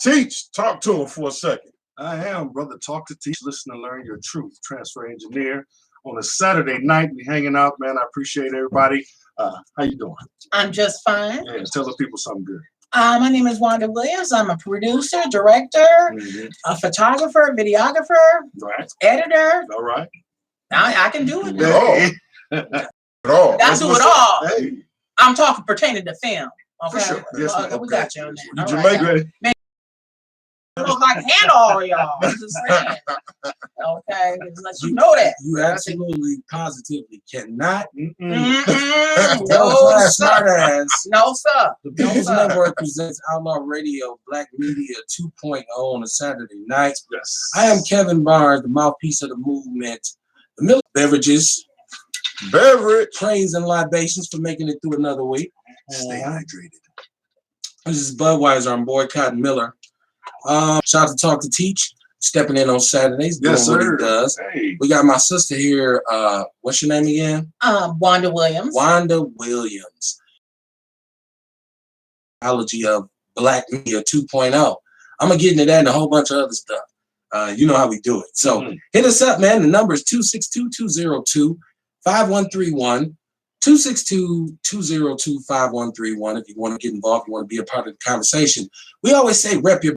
Teach, talk to him for a second. I am, brother. Talk to teach, listen to learn your truth. Transfer engineer. On a Saturday night, we hanging out, man. I appreciate everybody. How you doing? I'm just fine. Yeah, tell the people something good. My name is Wanda Williams. I'm a producer, director, a photographer, videographer, editor. All right. I can do it. All. I do it all. Hey. I'm talking pertaining to film. Okay. For sure. Yes, we got you on that. You Jamaican? I look like handle all y'all. I'm just saying. Okay, just let you know that. You absolutely, positively cannot. No, Sir. No, sir. The People's Network presents Outlaw Radio, Black Media 2.0 on a Saturday night. Yes. I am Kevin Barnes, the mouthpiece of the movement. The Milk Beverages, praise and libations for making it through another week. Stay hydrated. This is Budweiser. I'm Boycott Miller. Shout out to Talk to Teach, stepping in on Saturdays, doing what he does. Hey. We got my sister here. What's your name again? Wanda Williams. Wanda Williams. Apology of Black Media 2.0. I'm gonna get into that and a whole bunch of other stuff. You know how we do it. So hit us up, man. The number is 262-202-5131. 262-202-5131. If you want to get involved, you want to be a part of the conversation. We always say rep your,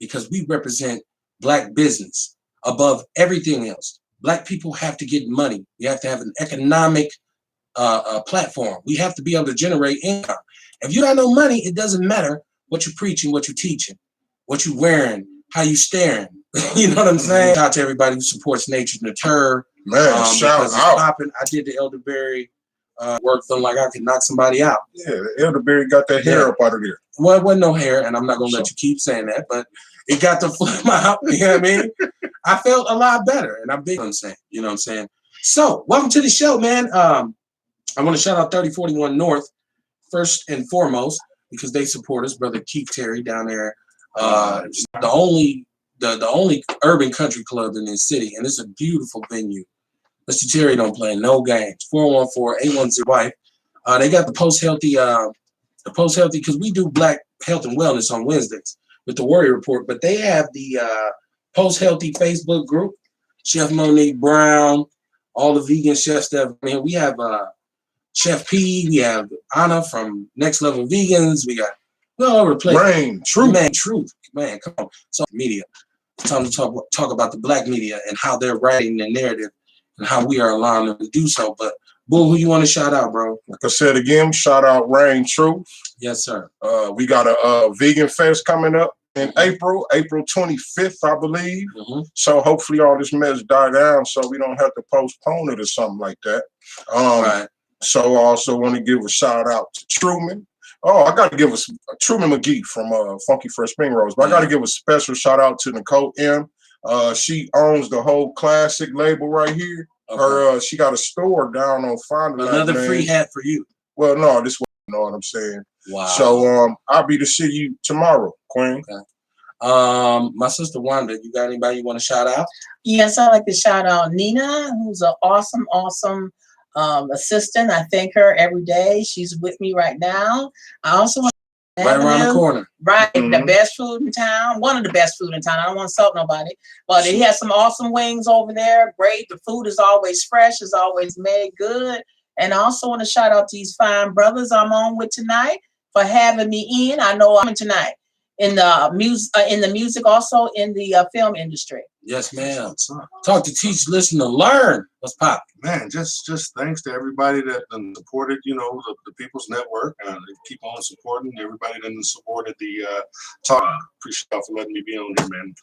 because we represent Black business above everything else. Black people have to get money. We have to have an economic platform. We have to be able to generate income. If you got no money, it doesn't matter what you're preaching, what you're teaching, what you're wearing, how you staring. You know what I'm saying? Shout out to everybody who supports Nature Deter. Man, shout out. Popping. I did the elderberry work, feeling like I could knock somebody out. Yeah, the elderberry got that hair up out of there. Well, it wasn't no hair, and I'm not gonna let you keep saying that, but it got the flip out. You know what I mean? I felt a lot better, and I'm big on saying, you know what I'm saying? So, welcome to the show, man. I want to shout out 3041 North first and foremost because they support us, brother Keith Terry down there. The only urban country club in this city, and it's a beautiful venue. Mr. Terry don't play no games. 414-810-WIFE. They got the Post Healthy, because we do Black Health and Wellness on Wednesdays with the Warrior Report, but they have the Post Healthy Facebook group. Chef Monique Brown, all the vegan chefs that I mean, we have Chef P, we have Anna from Next Level Vegans, we got all over the place. Truth, man, come on. So media. It's time to talk about the Black media and how they're writing the narrative and how we are allowing them to do so. But Boo, who you want to shout out, bro? Like I said again, shout out Rain Truth. Yes, sir. We got a vegan fest coming up in April 25th, I believe. So hopefully all this mess die down so we don't have to postpone it or something like that. So I also want to give a shout out to Truman. Oh, I got to give us Truman McGee from Funky Fresh Spring Rolls. But I got to give a special shout out to Nicole M. She owns the whole classic label right here. Okay. She got a store down on Fond du Lac. Another free hat for you. Well, no, this one, you know what I'm saying. Wow. So I'll be to see you tomorrow, Queen. Okay. My sister Wanda, you got anybody you want to shout out? Yes, I'd like to shout out Nina, who's an awesome assistant. I thank her every day. She's with me right now. I also want right around the corner. Right. The best food in town. One of the best food in town. I don't want to insult nobody. But he has some awesome wings over there. Great. The food is always fresh. It's always made good. And I also want to shout out to these fine brothers I'm on with tonight for having me in. I know I'm in tonight. In the music, also in the film industry. Yes, ma'am. Talk to teach, listen to learn. What's pop? Man, just thanks to everybody that supported, you know, the People's Network. Keep on supporting everybody that supported the talk. Appreciate y'all for letting me be on here, man.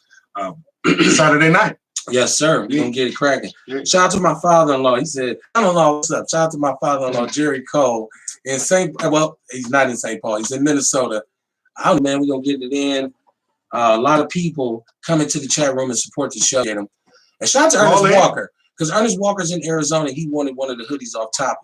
Saturday night. Yes, sir. We're gonna get it cracking. Shout out to my father-in-law. He said, "Son-in-law, what's up?" Shout out to my father-in-law, Jerry Cole, in he's not in St. Paul. He's in Minnesota. Man, we're gonna get it in. A lot of people come into the chat room and support the show. And shout out to Ernest Walker, because Ernest Walker's in Arizona. He wanted one of the hoodies off top.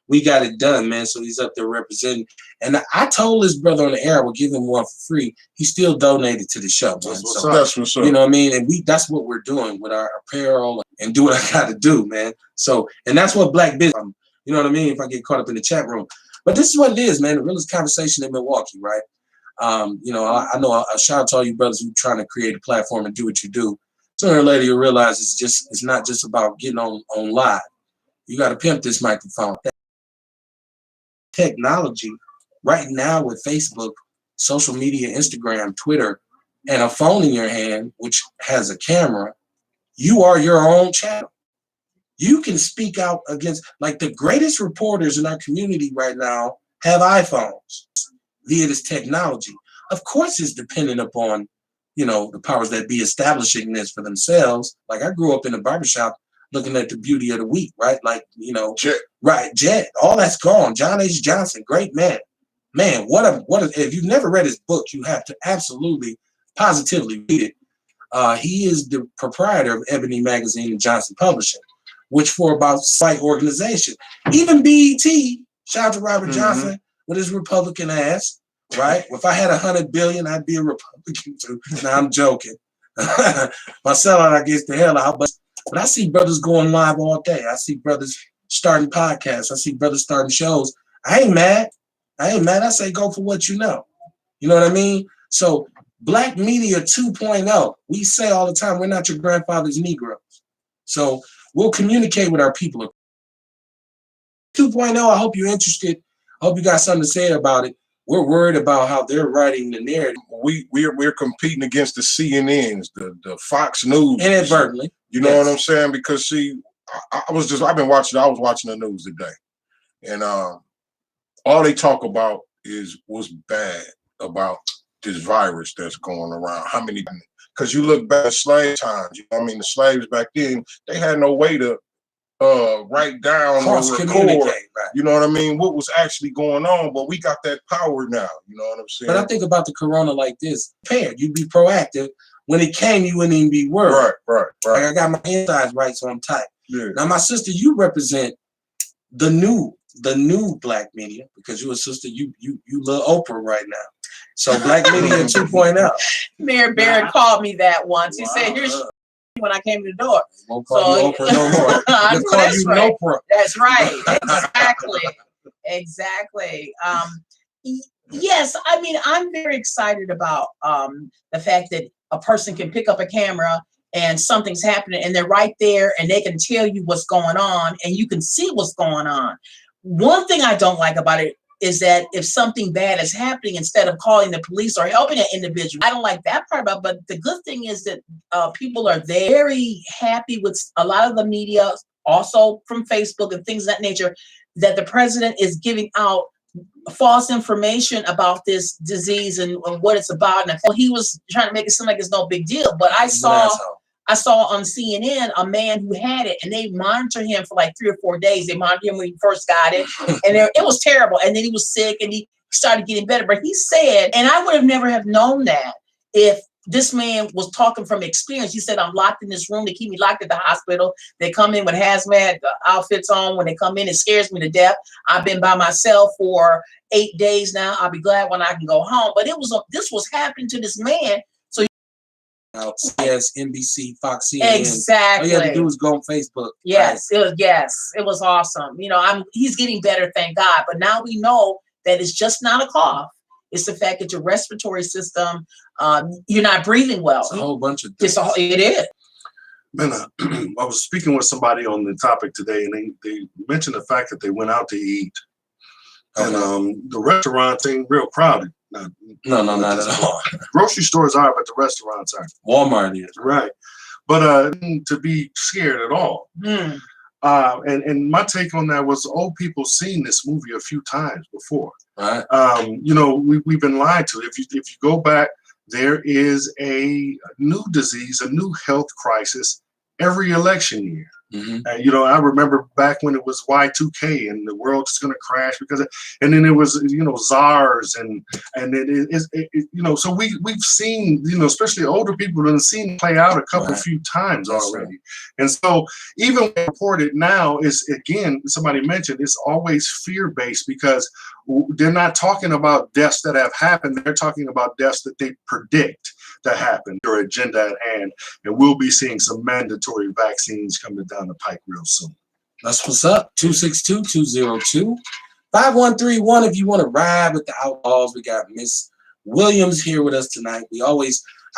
We got it done, man. So he's up there representing. And I told his brother on the air I would give him one for free. He still donated to the show, man. That's what's up. You know what I mean? And that's what we're doing with our apparel and do what I got to do, man. So, and that's what Black business. You know what I mean? If I get caught up in the chat room. But this is what it is, man. The realest conversation in Milwaukee, right? You know, I know a shout out to all you brothers who trying to create a platform and do what you do. Sooner or later you'll realize it's not just about getting on live. You got to pimp this microphone. Technology right now with Facebook, social media, Instagram, Twitter, and a phone in your hand, which has a camera, you are your own channel. You can speak out against, like, the greatest reporters in our community right now have iPhones via this technology. Of course, it's dependent upon, you know, the powers that be establishing this for themselves. Like, I grew up in a barbershop looking at the beauty of the week, right? Like, you know, Jet, all that's gone. John H. Johnson, great man. Man, what a, if you've never read his book, you have to absolutely, positively read it. He is the proprietor of Ebony Magazine and Johnson Publishing, which for about slight organization. Even BET, shout out to Robert Johnson with his Republican ass, right? If I had 100 billion, I'd be a Republican too. Now I'm joking. My sellout, I guess the hell out. But I see brothers going live all day. I see brothers starting podcasts. I see brothers starting shows. I ain't mad. I say go for what you know. You know what I mean? So Black Media 2.0, we say all the time, we're not your grandfather's Negroes. So we'll communicate with our people. 2.0, I hope you're interested. I hope you got something to say about it. We're worried about how they're writing the narrative. We're competing against the CNNs, the Fox News. Inadvertently. You know what I'm saying? Because see, I was watching the news today. And all they talk about is what's bad about this virus that's going around. How many, because you look back at slave times, you know what I mean? The slaves back then, they had no way to write down or record, you know what I mean, what was actually going on, but we got that power now, you know what I'm saying? But I think about the corona like this, prepared, you'd be proactive. When it came, you wouldn't even be worried. Right. Like I got my insides right, so I'm tight. Yeah. Now, my sister, you represent the new Black media, because you a sister, you love Oprah right now. So Black Media 2.0. Mayor Barrett called me that once. He said, "Here's when I came to the door." Won't call you Oprah no more. I call that's you right. Oprah. That's right. Exactly. Yes, I mean, I'm very excited about the fact that a person can pick up a camera and something's happening and they're right there and they can tell you what's going on and you can see what's going on. One thing I don't like about it is that if something bad is happening, instead of calling the police or helping an individual, I don't like that part about it. But the good thing is that people are very happy with a lot of the media, also from Facebook and things of that nature, that the president is giving out false information about this disease and what it's about. And he was trying to make it seem like it's no big deal. But I saw on CNN a man who had it, and they monitored him for like 3 or 4 days. They monitored him when he first got it, and it was terrible. And then he was sick, and he started getting better. But he said, and I would have never have known that if this man was talking from experience. He said, "I'm locked in this room. They keep me locked at the hospital. They come in with hazmat outfits on. When they come in, it scares me to death. I've been by myself for 8 days now. I'll be glad when I can go home." But this was happening to this man. Yes, NBC, Fox, CNN. Exactly. All you had to do was go on Facebook. Yes, right. It was awesome. You know, he's getting better, thank God. But now we know that it's just not a cough. It's the fact that your respiratory system, you're not breathing well. It's a whole bunch of things. It is. Man, I was speaking with somebody on the topic today, and they mentioned the fact that they went out to eat, and the restaurants ain't real crowded. No, not at all. Grocery stores are, but the restaurants aren't. Walmart is. Right. But to be scared at all. And my take on that was old people seen this movie a few times before. Right. You know, we've been lied to. If you go back, there is a new disease, a new health crisis every election year. You know, I remember back when it was Y2K and the world is going to crash and then it was, you know, SARS and you know, so we've seen, you know, especially older people have seen it play out a few times already. And so even when reported now is, again, somebody mentioned, it's always fear-based because they're not talking about deaths that have happened. They're talking about deaths that they predict to happen, their agenda at hand. And we'll be seeing some mandatory vaccines coming down the pike real soon. That's what's up. 262-202-5131 if you want to ride with the Outlaws. We got Miss Williams here with us tonight.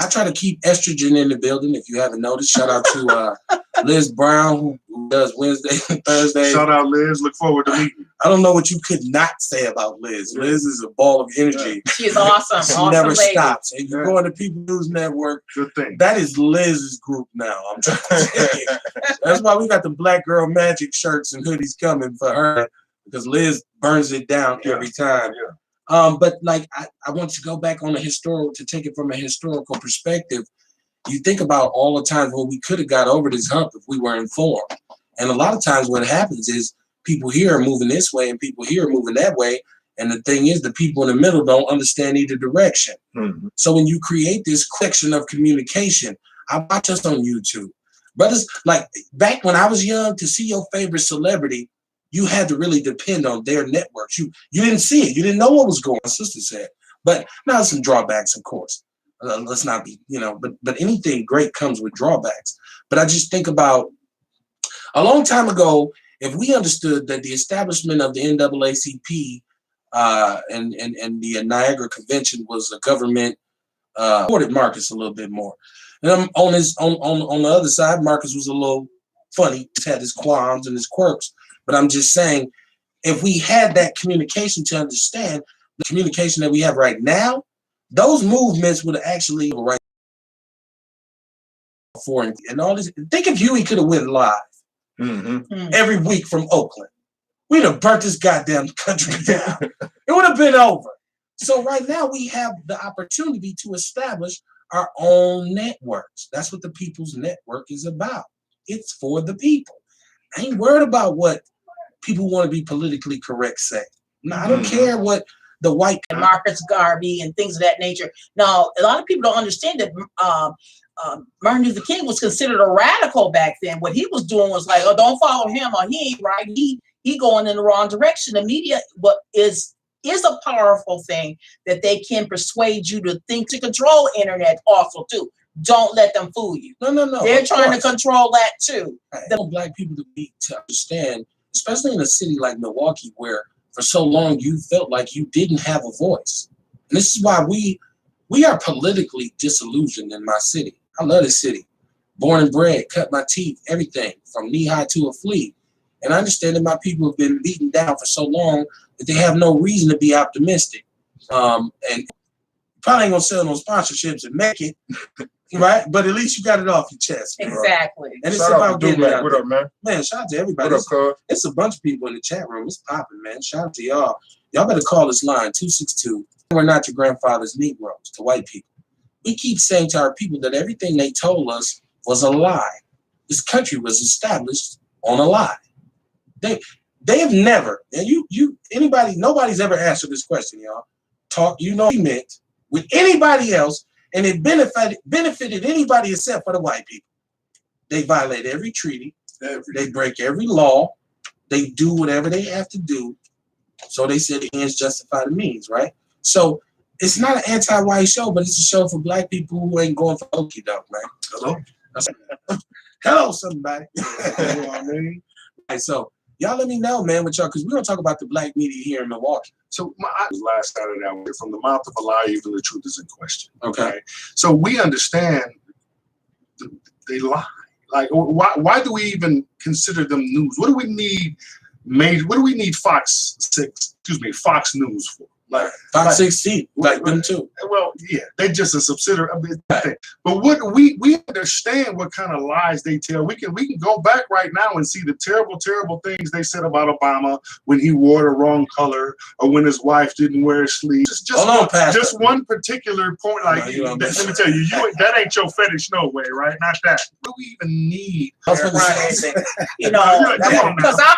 I try to keep estrogen in the building. If you haven't noticed, shout out to Liz Brown, who does Wednesday and Thursday. Shout out, Liz. Look forward to meeting you. I don't know what you could not say about Liz. Liz is a ball of energy. She is awesome. She awesome never lady. stops. And you go on the People News Network. Good thing. That is Liz's group now. I'm trying to say. That's why we got the Black Girl Magic shirts and hoodies coming for her, because Liz burns it down every time. Yeah. But like I want to go back on to take it from a historical perspective. You think about all the times when we could have got over this hump if we were informed. And a lot of times what happens is people here are moving this way and people here are moving that way. And the thing is, the people in the middle don't understand either direction. Mm-hmm. So when you create this collection of communication, I watch us on YouTube. Brothers, like back when I was young, to see your favorite celebrity, you had to really depend on their networks. You didn't see it. You didn't know what was going on, my sister said. But now some drawbacks, of course. Let's not be, but anything great comes with drawbacks. But I just think about a long time ago, if we understood that the establishment of the NAACP and the Niagara Convention was a government, supported Marcus a little bit more. And on the other side, Marcus was a little funny. He had his qualms and his quirks. But I'm just saying, if we had that communication to understand the communication that we have right now, those movements would actually right for him. And all this. Think if Huey could have went live every week from Oakland. We'd have burnt this goddamn country down. It would have been over. So right now we have the opportunity to establish our own networks. That's what the People's Network is about. It's for the people. I ain't worried about what people want to be politically correct say. No, I don't care what the white and Marcus Garvey and things of that nature. Now, a lot of people don't understand that Martin Luther King was considered a radical back then. What he was doing was like, oh, don't follow him, or he ain't right. He going in the wrong direction. The media is a powerful thing that they can persuade you to think, to control internet also too. Don't let them fool you. No. They're trying to control that too. Black people to understand, especially in a city like Milwaukee, where for so long you felt like you didn't have a voice. And this is why we are politically disillusioned in my city. I love this city. Born and bred, cut my teeth, everything from knee high to a flea. And I understand that my people have been beaten down for so long that they have no reason to be optimistic. And probably ain't gonna sell no sponsorships and make it, right? But at least you got it off your chest. Exactly. And it's shout about getting it out. What up, man? Man, shout out to everybody. What up, cuz? It's a bunch of people in the chat room. It's popping, man. Shout out to y'all. Y'all better call this line, 262. We're not your grandfather's Negroes, to white people. We keep saying to our people that everything they told us was a lie. This country was established on a lie. They have never, and nobody's ever answered this question, y'all. He meant with anybody else, and it benefited anybody except for the white people. They violate every treaty. They break every law. They do whatever they have to do. So they said the ends justify the means, right? So it's not an anti-white show, but it's a show for black people who ain't going for okie doke, man. Hello? Hello, somebody. You know what I mean? Right, so y'all let me know, man, with y'all, because we're going to talk about the black media here in Milwaukee. So last Saturday, I went from the mouth of a lie, even the truth is in question. Okay. So we understand they lie. Like, why do we even consider them news? What do we need what do we need Fox News for? Like Fox 16, like them too. Well, yeah, they just a subsidiary. But what we understand what kind of lies they tell. We can go back right now and see the terrible things they said about Obama when he wore the wrong color or when his wife didn't wear sleeves. Just one particular point. Like let me tell you, that ain't your fetish, no way, right? Not that. What do we even need? Because I'm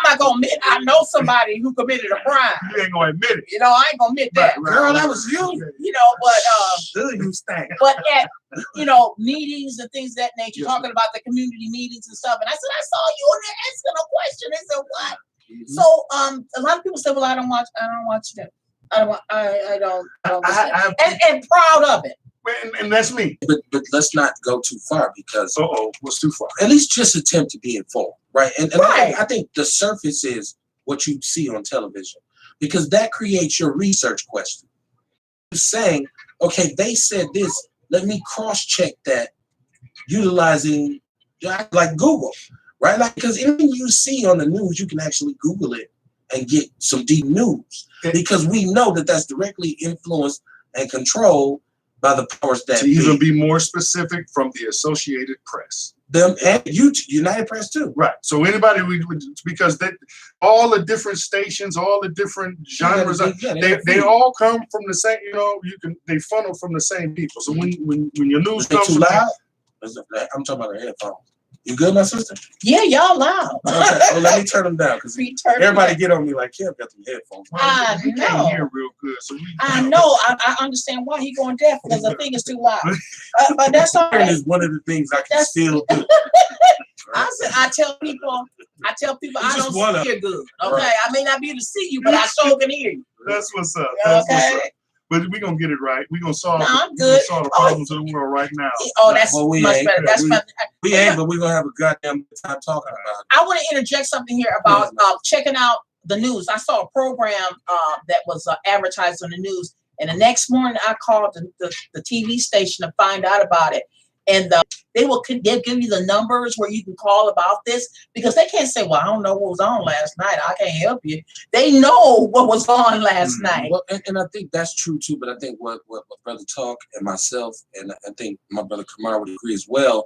not gonna admit. I know somebody who committed a crime. You ain't gonna admit it. I ain't gonna admit that. Girl, that was you. But at meetings and things of that nature, talking about the community meetings and stuff, and I said, I saw you in there asking a question. They said, what? Mm-hmm. So a lot of people say, well, I don't watch that. I don't and proud of it. And that's me. But let's not go too far because what's too far? At least just attempt to be informed, right? And right. I think the surface is what you see on television, because that creates your research question. You're saying, okay, they said this. Let me cross-check that utilizing like Google, right? Like, because anything you see on the news, you can actually Google it and get some deep news, because we know that that's directly influenced and controlled by the powers that be. To even be more specific, from the Associated Press. Them and United Press too. Right. So anybody because all the different stations, all the different genres, they all come from the same. You know, they funnel from the same people. So when your news comes too loud, I'm talking about the headphones. You good, my sister? Yeah, y'all loud. Okay, well, let me turn them down because everybody get on me like, Kev got them headphones. He can't hear real good, so I know. I understand why he going deaf, because the thing is too loud. But that's all right. Is one of the things I can still do. I tell people I don't hear good. Okay, right. I may not be able to see you, but I sure can hear you. That's what's up. That's what's up. But we're gonna get it right. We're gonna solve the problems of the world right now. Oh, that's much better. That's we ain't, but we're gonna have a goddamn time talking about it. I want to interject something here about checking out the news. I saw a program that was advertised on the news, and the next morning I called the TV station to find out about it. And they'll give you the numbers where you can call about this, because they can't say, well, I don't know what was on last night, I can't help you. They know what was on last night. Well, and I think that's true too, but I think what Brother Talk and myself, and I think my brother Kamar would agree as well,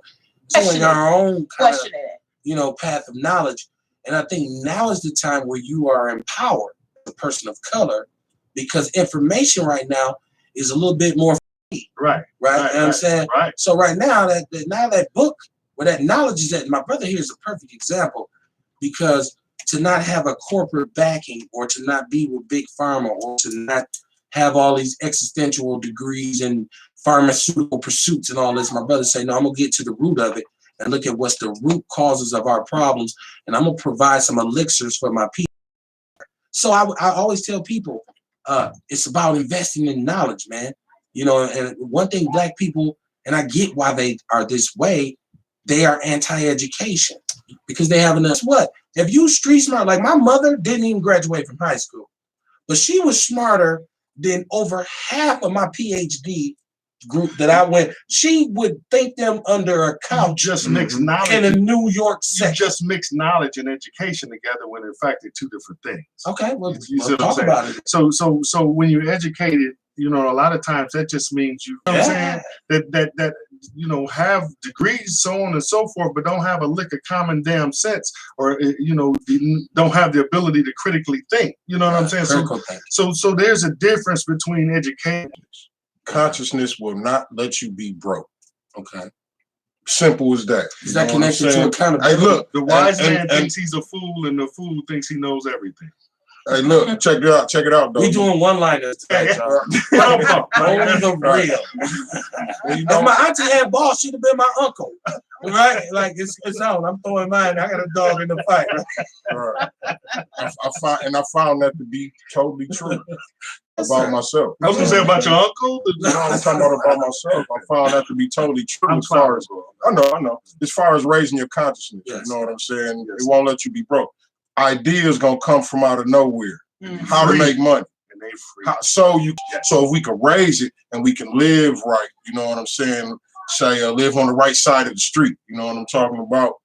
doing our own kind of, path of knowledge. And I think now is the time where you are empowered, the person of color, because information right now is a little bit more Right. You know what I'm saying? Right. So right now, that book where that knowledge is at, my brother here is a perfect example, because to not have a corporate backing, or to not be with big pharma, or to not have all these existential degrees and pharmaceutical pursuits and all this, my brother say, no, I'm gonna get to the root of it and look at what's the root causes of our problems, and I'm gonna provide some elixirs for my people. So I always tell people, it's about investing in knowledge, man. And one thing Black people, and I get why they are this way, they are anti-education, because they have enough. What? If you street smart, like my mother didn't even graduate from high school, but she was smarter than over half of my PhD group that I went. She would think them under a couch. Just mix knowledge in a New York section. You just mix knowledge and education together, when in fact they're two different things. Okay, well, we'll talk about it. So when you're educated, a lot of times that just means you know what I'm saying? That have degrees, so on and so forth, but don't have a lick of common damn sense, or don't have the ability to critically think. You know what I'm saying? So there's a difference between education. Consciousness will not let you be broke. Okay. Simple as that. Is that connected to accountability? Hey, look, the wise man thinks he's a fool, and the fool thinks he knows everything. Hey, look, check it out, though. We doing one-liners today, y'all. Only the real. If my auntie had balls, she'd have been my uncle, right? Like it's on. I'm throwing mine. I got a dog in the fight. Right? I found that to be totally true about myself. I was gonna say about your uncle. No, I'm talking about myself. I found that to be totally true. As far as I know. As far as raising your consciousness, you know what I'm saying. Yes. It won't let you be broke. Ideas gonna come from out of nowhere. How to make money, and they free. So if we can raise it and we can live right, you know what I'm saying. Say live on the right side of the street. You know what I'm talking about.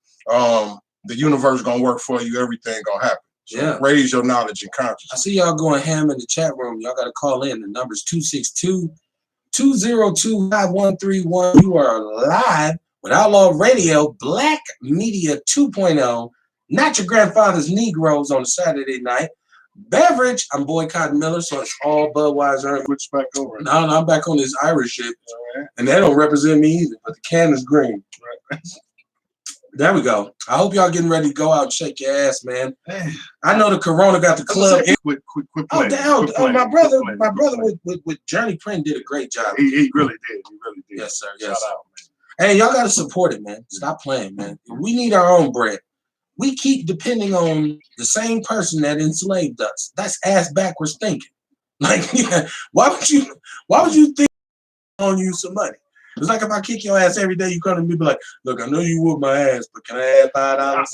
The universe gonna work for you. Everything gonna happen. So raise your knowledge and consciousness. I see y'all going ham in the chat room. Y'all gotta call in. The number's 262-202-5131. You are live with Outlaw Radio, Black Media 2.0. Not your grandfather's Negroes on a Saturday night. Beverage, I'm boycotting Miller, so it's all Budweiser. Switch back over. No, I'm back on this Irish shit. Right. And they don't represent me either, but the can is green. Right. There we go. I hope y'all getting ready to go out and shake your ass, man. I know the Corona got the club. Quit My brother with Journey Print did a great job. He really did. Yes, sir. Yes, sir. Hey, y'all got to support it, man. Stop playing, man. We need our own bread. We keep depending on the same person that enslaved us. That's ass backwards thinking. Like, why would you think on you some money? It's like if I kick your ass every day, you come to me be like, look, I know you whoop my ass, but can I add $5?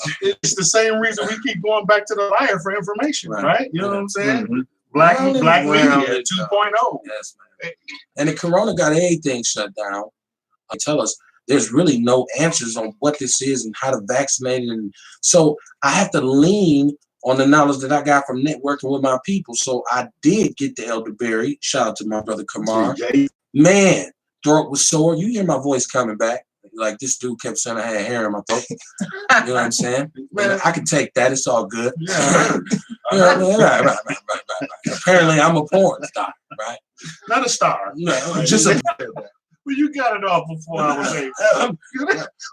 It's the same reason we keep going back to the liar for information, right? You know what I'm saying? Black Round and Media round 2.0. it goes. Yes, man. And the corona got everything shut down. They tell us there's really no answers on what this is and how to vaccinate it. And so I have to lean on the knowledge that I got from networking with my people. So I did get the elderberry. Shout out to my brother Kamar. Man, throat was sore. You hear my voice coming back. Like this dude kept saying I had hair in my throat. You know what I'm saying? Man, I can take that. It's all good. Yeah. You know what I mean? Right. Apparently, I'm a porn star, right? Not a star. No, just a. Well, you got it off before I was able.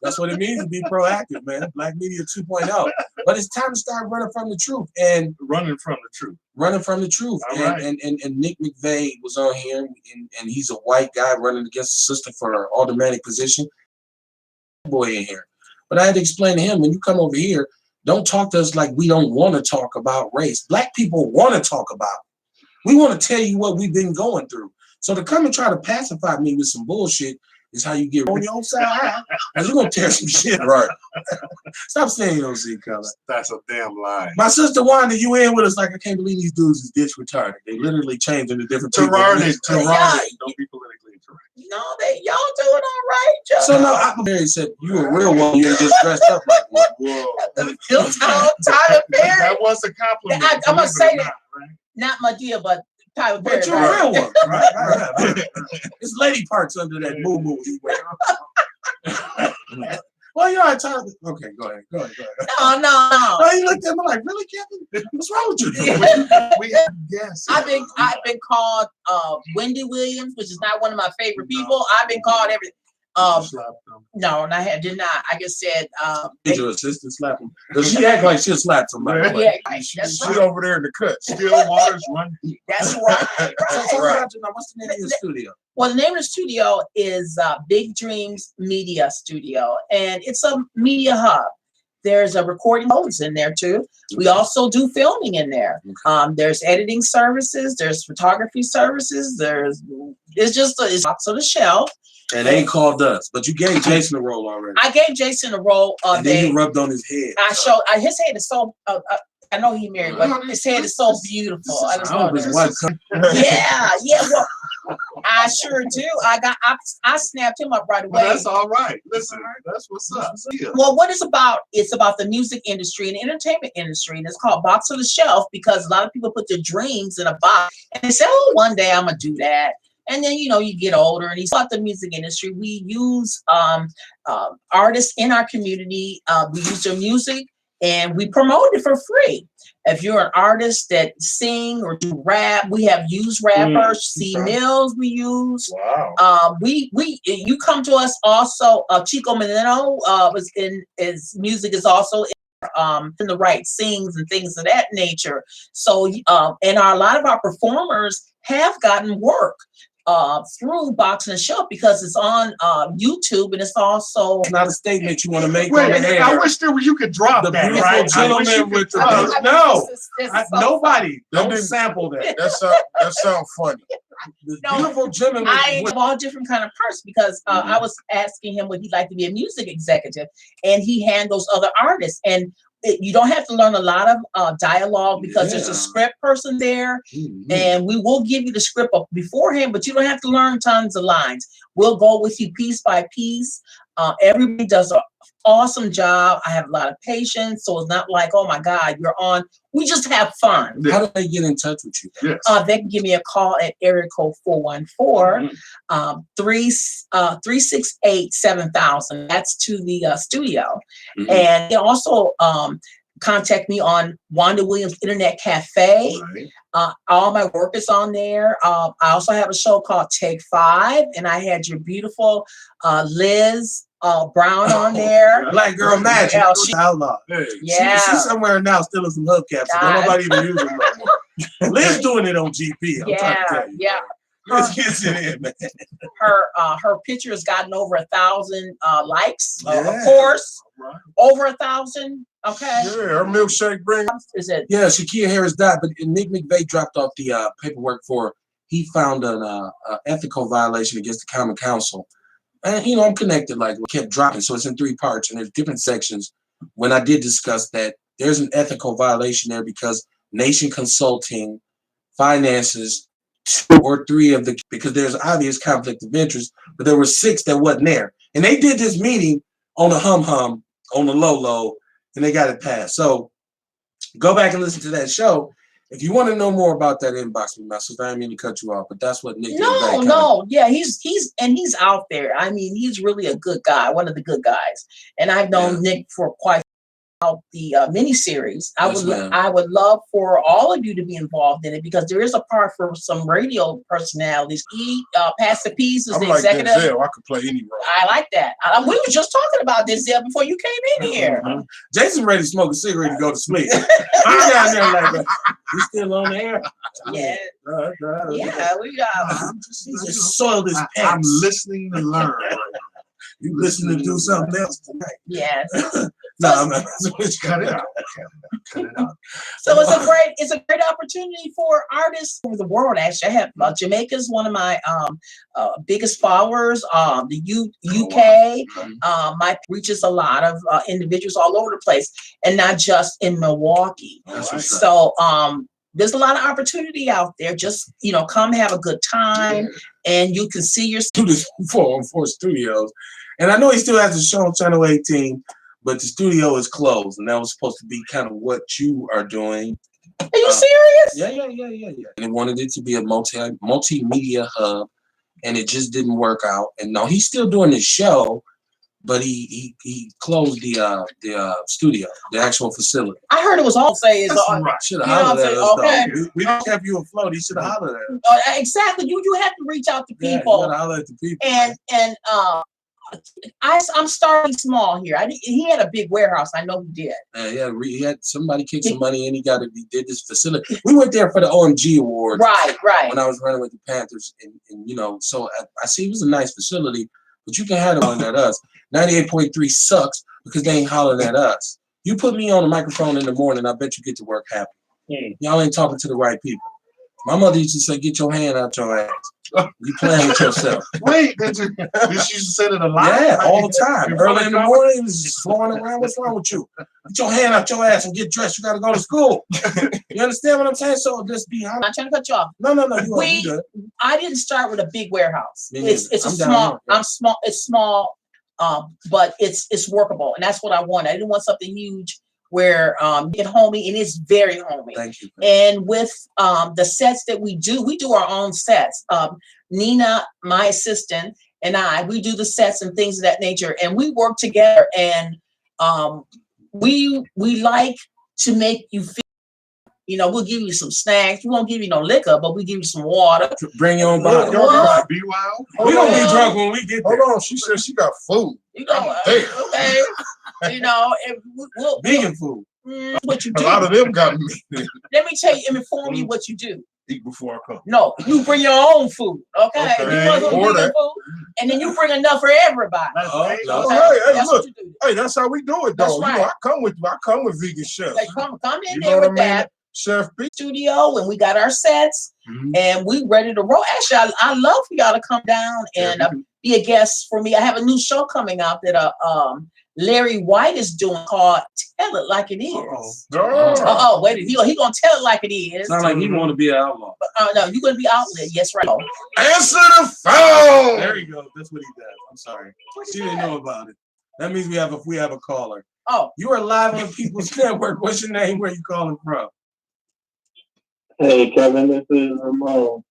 That's what it means to be proactive, man. Black Media 2.0. But it's time to start running from the truth and running from the truth. Running from the truth. And Nick McVeigh was on here, and he's a white guy running against a sister for an aldermanic position. Boy in here. But I had to explain to him, when you come over here, don't talk to us like we don't want to talk about race. Black people want to talk about it. We want to tell you what we've been going through. So to come and try to pacify me with some bullshit is how you get on your own side. And you're going to tear some shit. Right. Stop saying you don't see color. That's a damn lie. My sister wanted you in with us like, I can't believe these dudes is ditch retarded. They literally changed into different people. Don't be politically incorrect. No, y'all doing all right, Joe. So no, Mary said you a real one. You just dressed up like one. Whoa. Tyler Perry. That was a compliment. I'm gonna say that. Not my dear, but Tyler Perry. But you're a real one. Right. It's lady parts under that moo he wear. Well, you're right, Tyler. Okay, go ahead. No. No, you looked at me like, really, Kevin? What's wrong with you? We have guests. I've been called Wendy Williams, which is not one of my favorite people. I've been called everything. No, I did not. I just said. Did your assistant slap him? Because she act like she'll slap somebody. Yeah, she's over there in the cut. Still waters run deep. That's right. So what's the name of your studio? Well, the name of the studio is Big Dreams Media Studio, and it's a media hub. There's a recording host in there too. We also do filming in there. There's editing services. There's photography services. It's box on the shelf. And they ain't called us, but you gave Jason a role already. I gave Jason a role. And then you rubbed on his head. His head is so. I know he married, but his head is so beautiful. I Well, I sure do. I snapped him up right away. Well, that's all right. Listen, that's what's up. Yeah. Well, what it's about the music industry and the entertainment industry, and it's called Box on the Shelf because a lot of people put their dreams in a box and they say, "Oh, one day I'm gonna do that." And then, you get older, and it's about the music industry. We use artists in our community. We use their music and we promote it for free. If you're an artist that sing or do rap, we have used rappers. C Mills we use. Wow. You come to us also. Chico Menino his music is also in the right sings and things of that nature. So and a lot of our performers have gotten work through Box and Shelf because it's on YouTube and it's also not a statement you want to make. Wait, I wish you could drop the that. Beautiful Right? Gentleman with the nobody don't sample that. That sounds funny. The Beautiful Gentleman. I have all different kind of person because I was asking him would he like to be a music executive, and he handles other artists and. You don't have to learn a lot of dialogue because there's a script person there, and we will give you the script beforehand, but you don't have to learn tons of lines. We'll go with you piece by piece. Everybody does an awesome job. I have a lot of patience, so it's not like, oh my God, you're on. We just have fun. How do they get in touch with you? Yes. They can give me a call at area code 414-368-7000. That's to the studio. And they also contact me on Wanda Williams Internet Cafe. All my work is on there. I also have a show called Take 5, and I had your beautiful Liz Brown on there. Black Girl Magic. Outlaw. Yeah. She's somewhere now stealing some hubcaps. So don't nobody even use them no more. Liz doing it on GP. I'm trying to tell you. Yeah. Let's get it in, man. Her picture has gotten over 1,000 likes. Of course, over 1,000. Okay. Yeah, her milkshake brings. Is it? Yeah, Shakia Harris died, but Nick McVeigh dropped off the paperwork for. He found an ethical violation against the Common Council, and I'm connected. Like we kept dropping, so it's in 3 parts, and there's different sections. When I did discuss that, there's an ethical violation there because Nation Consulting finances 2 or 3 of the, because there's obvious conflict of interest, but there were 6 that wasn't there. And they did this meeting on the hum, on the low, and they got it passed. So go back and listen to that show. If you want to know more about that, inbox me, myself. I didn't mean to cut you off, but that's what Nick Yeah, he's out there. I mean, he's really a good guy, one of the good guys. And I've known Nick for quite the miniseries. I would love for all of you to be involved in it, because there is a part for some radio personalities. Pastor Pease is the executive. Denzel. I could play any role. I like that. We were just talking about Denzel before you came in here. Jason ready to smoke a cigarette and go to sleep. I'm down there like, you still on the air? Yeah. We got. Just soil this pants. I'm listening to learn. You listening to do something else tonight? Yes. No, I'm not. Cut it out. Cut it out. So it's a great opportunity for artists over the world. Actually, I have Jamaica's one of my biggest followers. The UK, my reaches a lot of individuals all over the place, and not just in Milwaukee. So there's a lot of opportunity out there. Just come have a good time, and you can see your students 4 studios. And I know he still has a show on Channel 18. But the studio is closed, and that was supposed to be kind of what you are doing. Are you serious? Yeah. And they wanted it to be a multimedia hub, and it just didn't work out. And now he's still doing his show, but he closed the studio, the actual facility. I heard it was all say Should have hollered at us. Okay. We kept you afloat. He should have hollered at us. Exactly. You have to reach out to people. You gotta holler at the people. And I'm starting small here. He had a big warehouse. I know he did. He had somebody kick some money in. He did this facility. We went there for the OMG Award. Right. When I was running with the Panthers, and so I see it was a nice facility, but you can have it on at us. 98.3 sucks because they ain't hollering at us. You put me on the microphone in the morning, I bet you get to work happy. Y'all ain't talking to the right people. My mother used to say, "Get your hand out your ass. You playing with yourself." Wait, did she used to say it a lot? Yeah, all the time. Early in the morning, he was just flowing around. What's wrong with you? Get your hand out your ass and get dressed. You got to go to school. You understand what I'm saying? So just be honest. I'm not trying to cut you off. No. I didn't start with a big warehouse. It's a I'm small. I'm small. It's small, but it's workable, and that's what I want. I didn't want something huge where get homey, and it's very homey. Thank you. And with the sets that we do our own sets. Nina, my assistant, and we do the sets and things of that nature, and we work together. And we like to make you feel. We'll give you some snacks. We won't give you no liquor, but we give you some water. Bring your own bottle. Be wild. We don't be drunk when we get there. Hold on, she said she got food. Okay. Vegan food. What you do? A lot of them got meat. Let me tell you, inform you what you do. Eat before I come. No, you bring your own food. Okay. Okay. You want some vegan food, and then you bring enough for everybody. Hey, That's look. what you do. Hey, that's how we do it, though. That's right. I come with vegan chefs. Like, come in You there know with what I mean? that Chef B. studio, and we got our sets, and we ready to roll. Actually, I love for y'all to come down and be a guest for me. I have a new show coming out that Larry White is doing called "Tell It Like It Is." Wait, he gonna tell it like it is. Sound like he want to be an outlaw. No, you're gonna be outlet. Yes, right. Answer the phone. There you go. That's what he does. I'm sorry. She didn't know about it. That means we have a caller. Oh, you are live on People's Network. What's your name? Where you calling from? Hey, Kevin, this is Ramon.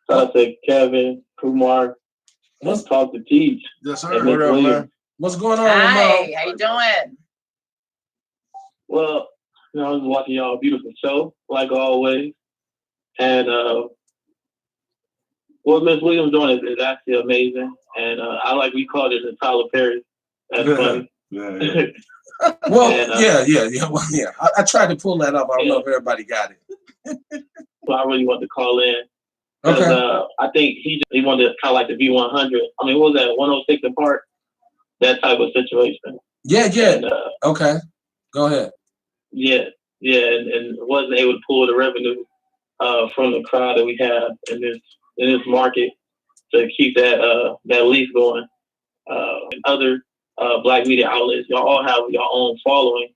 I said Kevin, Kumar. Let's talk to Teach. Yes, sir. What up, man? What's going on, hi. Ramon? How you doing? Well, I was watching y'all beautiful show, like always. And what Miss Williams doing is actually amazing. And I like we called it the Tyler Perry. That's funny. Yeah. Well, And, yeah. Well, yeah. I tried to pull that up. I don't know if everybody got it. So I really wanted to call in. Because I think he wanted to kind of like the V100. I mean, what was that, 106 and Park? That type of situation. Yeah. And, Okay. Go ahead. Yeah, and wasn't able to pull the revenue from the crowd that we have in this market to keep that lease going. And other Black media outlets, y'all all have your own following,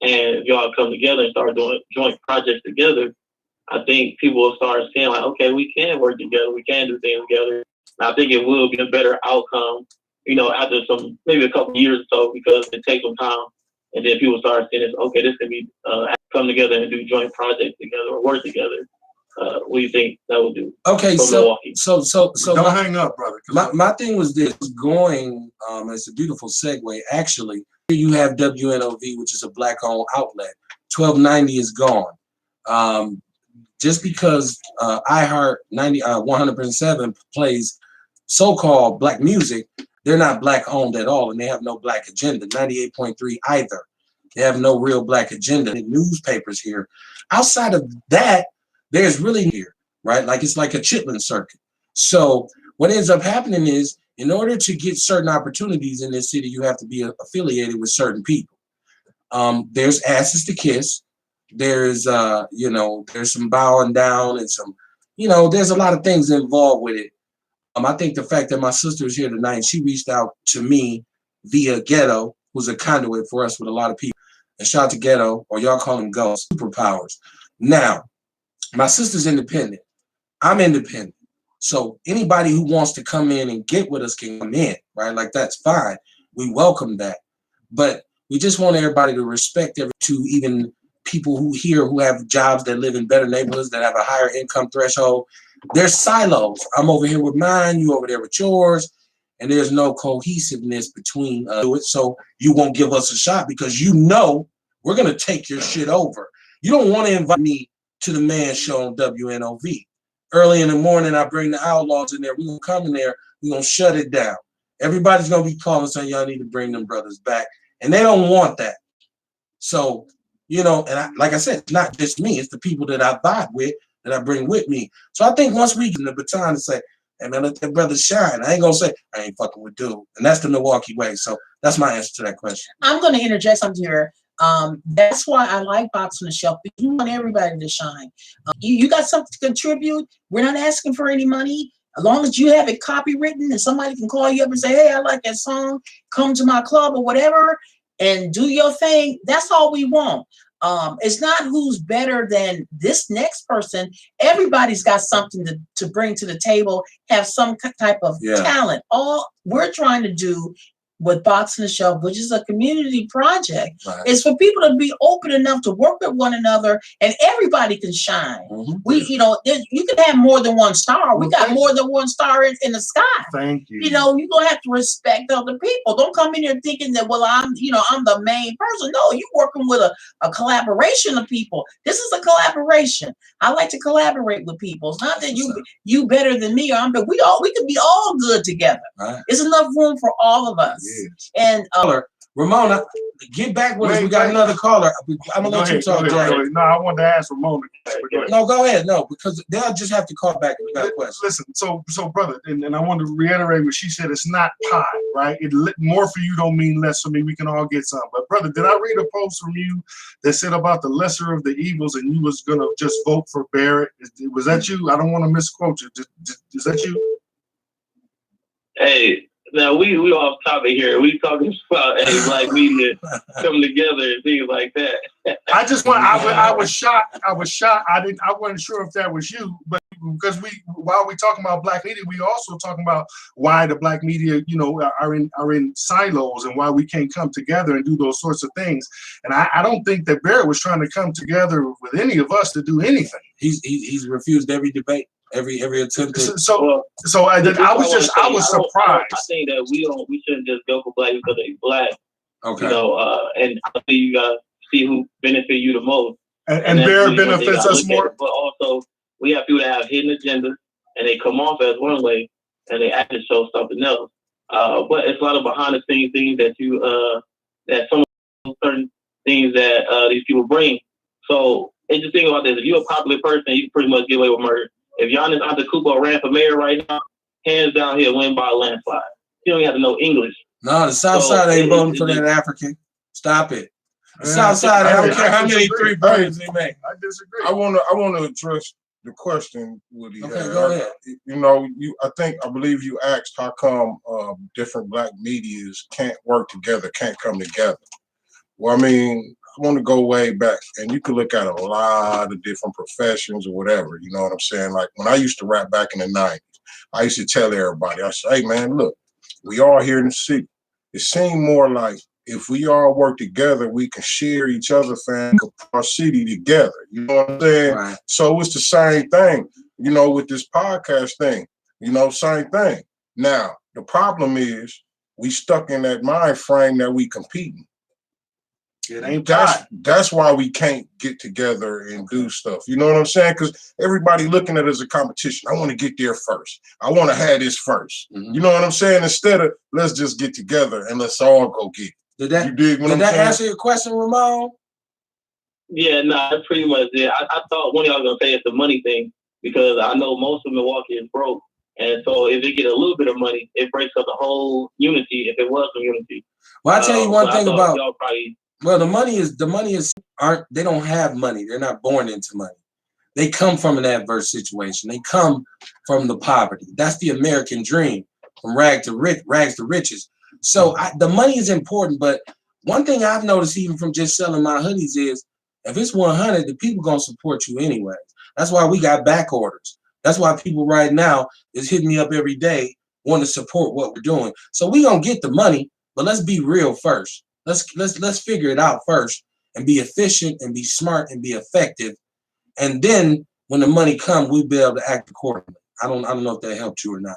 and if y'all come together and start doing joint projects together, I think people will start seeing like, okay, we can work together, we can do things together. And I think it will be a better outcome, after maybe a couple of years or so, because it takes some time. And then people start seeing this, okay, this can be come together and do joint projects together or work together. What do you think that would do? Okay, so don't hang up, brother. My thing was this going. It's a beautiful segue. Actually, here you have WNOV, which is a black-owned outlet. 1290 is gone. Just because iHeart 100.7 plays so-called black music, they're not black-owned at all, and they have no black agenda. 98.3 either. They have no real black agenda. The newspapers here. Outside of that, there's really here, right? Like it's like a chitlin circuit. So what ends up happening is, in order to get certain opportunities in this city, you have to be affiliated with certain people. There's asses to kiss. There's there's some bowing down and some, there's a lot of things involved with it. I think the fact that my sister is here tonight, she reached out to me via Ghetto, who's a conduit for us with a lot of people. And shout out to Ghetto, or y'all call him Go, superpowers. Now, my sister's independent. I'm independent. So anybody who wants to come in and get with us can come in, right? Like, that's fine. We welcome that. But we just want everybody to respect even people who have jobs that live in better neighborhoods, that have a higher income threshold. There's silos. I'm over here with mine, you over there with yours, and there's no cohesiveness between us. So you won't give us a shot because we're going to take your shit over. You don't want to invite me to the Man Show on WNOV. Early in the morning, I bring the Outlaws in there. We're going to come in there. We're going to shut it down. Everybody's going to be calling saying, y'all need to bring them brothers back. And they don't want that. So, like I said, it's not just me. It's the people that I vibe with, that I bring with me. So I think once we get the baton to say, hey, man, let that brother shine. I ain't going to say, I ain't fucking with dude. And that's the Milwaukee way. So that's my answer to that question. I'm going to interject something here. That's why I like Box on the Shelf, because you want everybody to shine. You got something to contribute. We're not asking for any money. As long as you have it copywritten and somebody can call you up and say, hey, I like that song, come to my club or whatever and do your thing. That's all we want. It's not who's better than this next person. Everybody's got something to bring to the table, have some type of talent. All we're trying to do with Box on the Shelf, which is a community project, is for people to be open enough to work with one another, and everybody can shine. You can have more than one star. We got more than one star in the sky. Thank you. You're gonna have to respect other people. Don't come in here thinking that, well, I'm the main person. No, you're working with a collaboration of people. This is a collaboration. I like to collaborate with people. It's not that you better than me or I'm better. We can be all good together. It's enough room for all of us. And Ramona, get back with us. We got another caller. I'm gonna let you talk. No, I wanted to ask Ramona. No, go ahead. No, because they'll just have to call back if you got a question. Listen, so brother, and I want to reiterate what she said. It's not pie, right? More for you don't mean less for me. We can all get some. But brother, did I read a post from you that said about the lesser of the evils, and you was gonna just vote for Barrett? Was that you? I don't want to misquote you. Is that you? Hey. Now we off topic here. We talking about black media coming together and things like that. I was shocked. I wasn't sure if that was you, but because while we talking about black media, we also talking about why the black media, are in silos and why we can't come together and do those sorts of things. And I don't think that Barrett was trying to come together with any of us to do anything. He's refused every debate. Every attempt. I was surprised. I think that we shouldn't just go for black because they're black. Okay. And I think you gotta see who benefit you the most. And Barrett benefits us more. But also, we have people that have hidden agendas and they come off as one way and they actually show something else. But it's a lot of behind the scenes things that that some certain things that these people bring. So and just think about this: if you're a popular person, you pretty much get away with murder. If Giannis Antetokounmpo ran for mayor right now, hands down, he'll win by a landslide. You don't even have to know English. No, the South Side ain't voting for that African. Stop it. The South Side, I don't care how many three birds they make. I disagree. I want to address the question, Woody. Okay, go ahead. I believe you asked how come different black medias can't work together, can't come together. Well, I mean, want to go way back, and you could look at a lot of different professions or whatever. You know what I'm saying? Like when I used to rap back in the 90s, I used to tell everybody, I said, hey man, look, we all here in the city. It seemed more like if we all work together, we can share each other, fam, our city together. You know what I'm saying? Right. So it's the same thing, you know, with this podcast thing, you know, same thing. Now, the problem is we stuck in that mind frame that we competing. It ain't that's why we can't get together and do stuff. You know what I'm saying? Because everybody looking at it as a competition. I want to get there first. I want to have this first. You know what I'm saying? Instead of let's just get together and let's all go get it. Did that, you dig what did I'm that saying? answer your question, Ramon? Yeah, no, that's pretty much it. I thought one of y'all was gonna say it's the money thing because I know most of Milwaukee is broke, and so if they get a little bit of money, it breaks up the whole unity. If it was some unity. Well, I'll tell you one thing about. Y'all probably. Well, the money is they don't have money. They're not born into money. They come from an adverse situation. They come from the poverty. That's the American dream, from rags to riches. So the money is important, but one thing I've noticed even from just selling my hoodies is if it's 100, the people gonna support you anyway. That's why we got back orders. That's why people right now is hitting me up every day wanting to support what we're doing. So we gonna get the money, but let's be real first. Let's figure it out first and be efficient and be smart and be effective. And then when the money comes, we'll be able to act accordingly. I don't know if that helped you or not.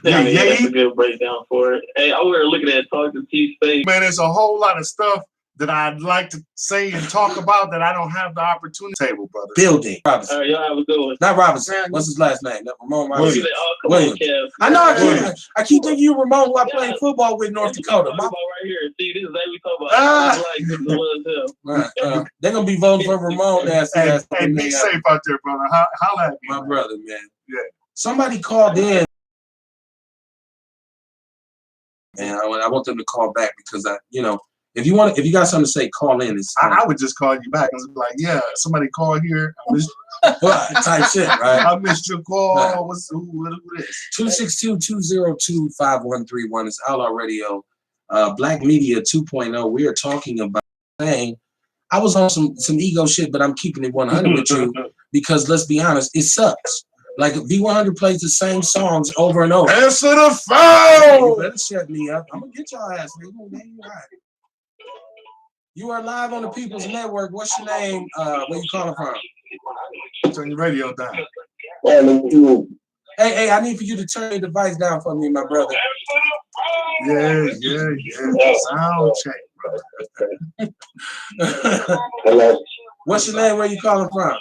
Yeah, that's a good breakdown for it. Hey, I was looking at Talk to T-Space. Man, there's a whole lot of stuff that I'd like to say and talk about that I don't have the opportunity. Table, brother. Building. Robinson. All right, y'all have a good one. Not Robinson. What's his last name? Ramon Robinson. Williams. I know. I keep thinking you Ramon who I played football with North Dakota. Right here. See, this is what we talk about. They're gonna be voting for Ramon. Hey, be safe out there, brother. Holla at me, my brother, man. Yeah. Somebody called in. And I want them to call back because if you got something to say, call in. I would just call you back and be like, yeah, somebody call here. Type shit, right? I missed your call. Right. Who is? 262-202-5131. It's Outlaw Radio. Black Media 2.0. We are talking about saying I was on some ego shit, but I'm keeping it 100 with you because let's be honest, it sucks. Like V100 plays the same songs over and over. Answer the phone. You better shut me up. I'm gonna get your ass, nigga. You are live on the People's Network. What's your name? Where you calling from? Turn your radio down. Hey, I need for you to turn your device down for me, my brother. Yeah. Sound check, brother. Hello. What's your name? Where you calling from?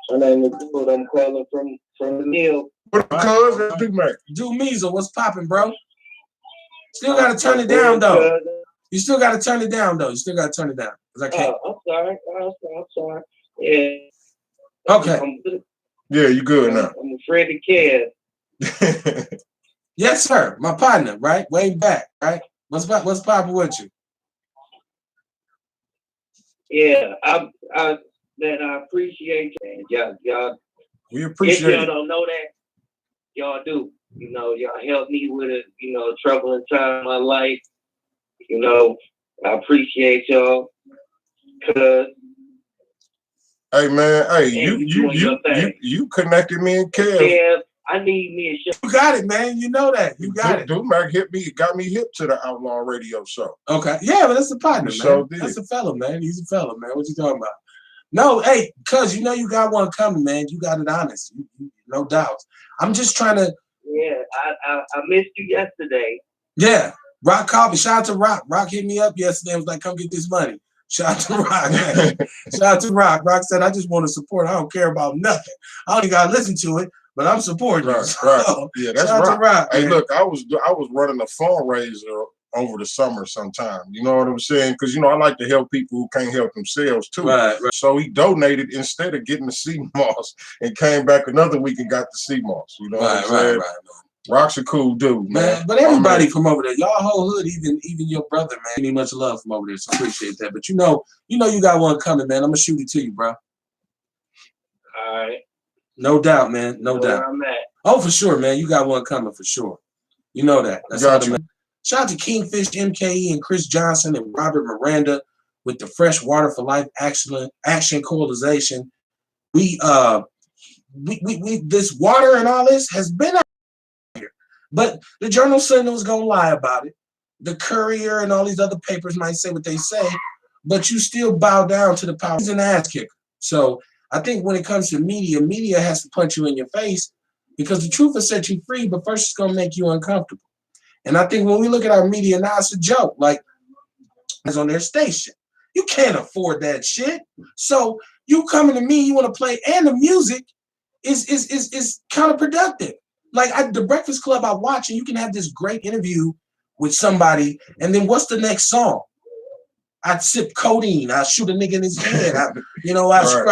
My name is Dude. I'm calling from the mill. What cuz? Big Mac. Dude Measle, what's popping, bro? Still gotta turn it down though. You still gotta turn it down though. You still gotta turn it down. Cause I can't. I'm sorry. Yeah. Okay. Yeah, you good now. I'm afraid to care. Yes, sir. My partner, right? Way back, right? What's popping with you? Yeah, I appreciate you. Y'all. We appreciate it. If y'all don't know that, y'all do. Y'all helped me with a troubling time in my life. I appreciate y'all. Cause hey man, you connected me and Kev. Yeah, I need me a show. You got it, man. You know that. You got it. Dude Mac got me hip to the Outlaw Radio show. Okay. Yeah, but that's a partner, man. So that's a fella, man. He's a fella, man. What you talking about? No, hey, cuz you got one coming, man. You got it honest. No doubt. I'm just trying to. Yeah, I missed you yesterday. Yeah. Rock called me. Shout out to Rock. Rock hit me up yesterday and was like, come get this money. Shout out to Rock, man. Shout out to Rock. Rock said, I just want to support. I don't care about nothing. I only got to listen to it, but I'm supporting right, you. Right. So, yeah, that's shout out to Rock, hey, man. look, I was running a fundraiser over the summer sometime. You know what I'm saying? Because, I like to help people who can't help themselves, too. Right. So he donated instead of getting the sea moss and came back another week and got the sea moss. You know what I'm saying? Right. Rock's a cool dude, man. But everybody from over there, y'all whole hood, even your brother, man, need much love from over there. So appreciate that. But you got one coming, man. I'm gonna shoot it to you, bro. All right. No doubt, man. No doubt. Where I'm at. Oh, for sure, man. You got one coming for sure. You know that. That's got you. Shout out to Kingfish, MKE, and Chris Johnson and Robert Miranda with the Fresh Water for Life Action Coalition. We this water and all this has been out here, but the Journal Sentinel was gonna lie about it. The Courier and all these other papers might say what they say, but you still bow down to the power. He's an ass kicker. So I think when it comes to media has to punch you in your face because the truth will set you free, but first it's gonna make you uncomfortable. And I think when we look at our media now, it's a joke. Like it's on their station. You can't afford that shit. So you coming to me, you want to play, and the music is counterproductive. Like the Breakfast Club I watch, and you can have this great interview with somebody, and then what's the next song? I'd sip codeine, I shoot a nigga in his head, I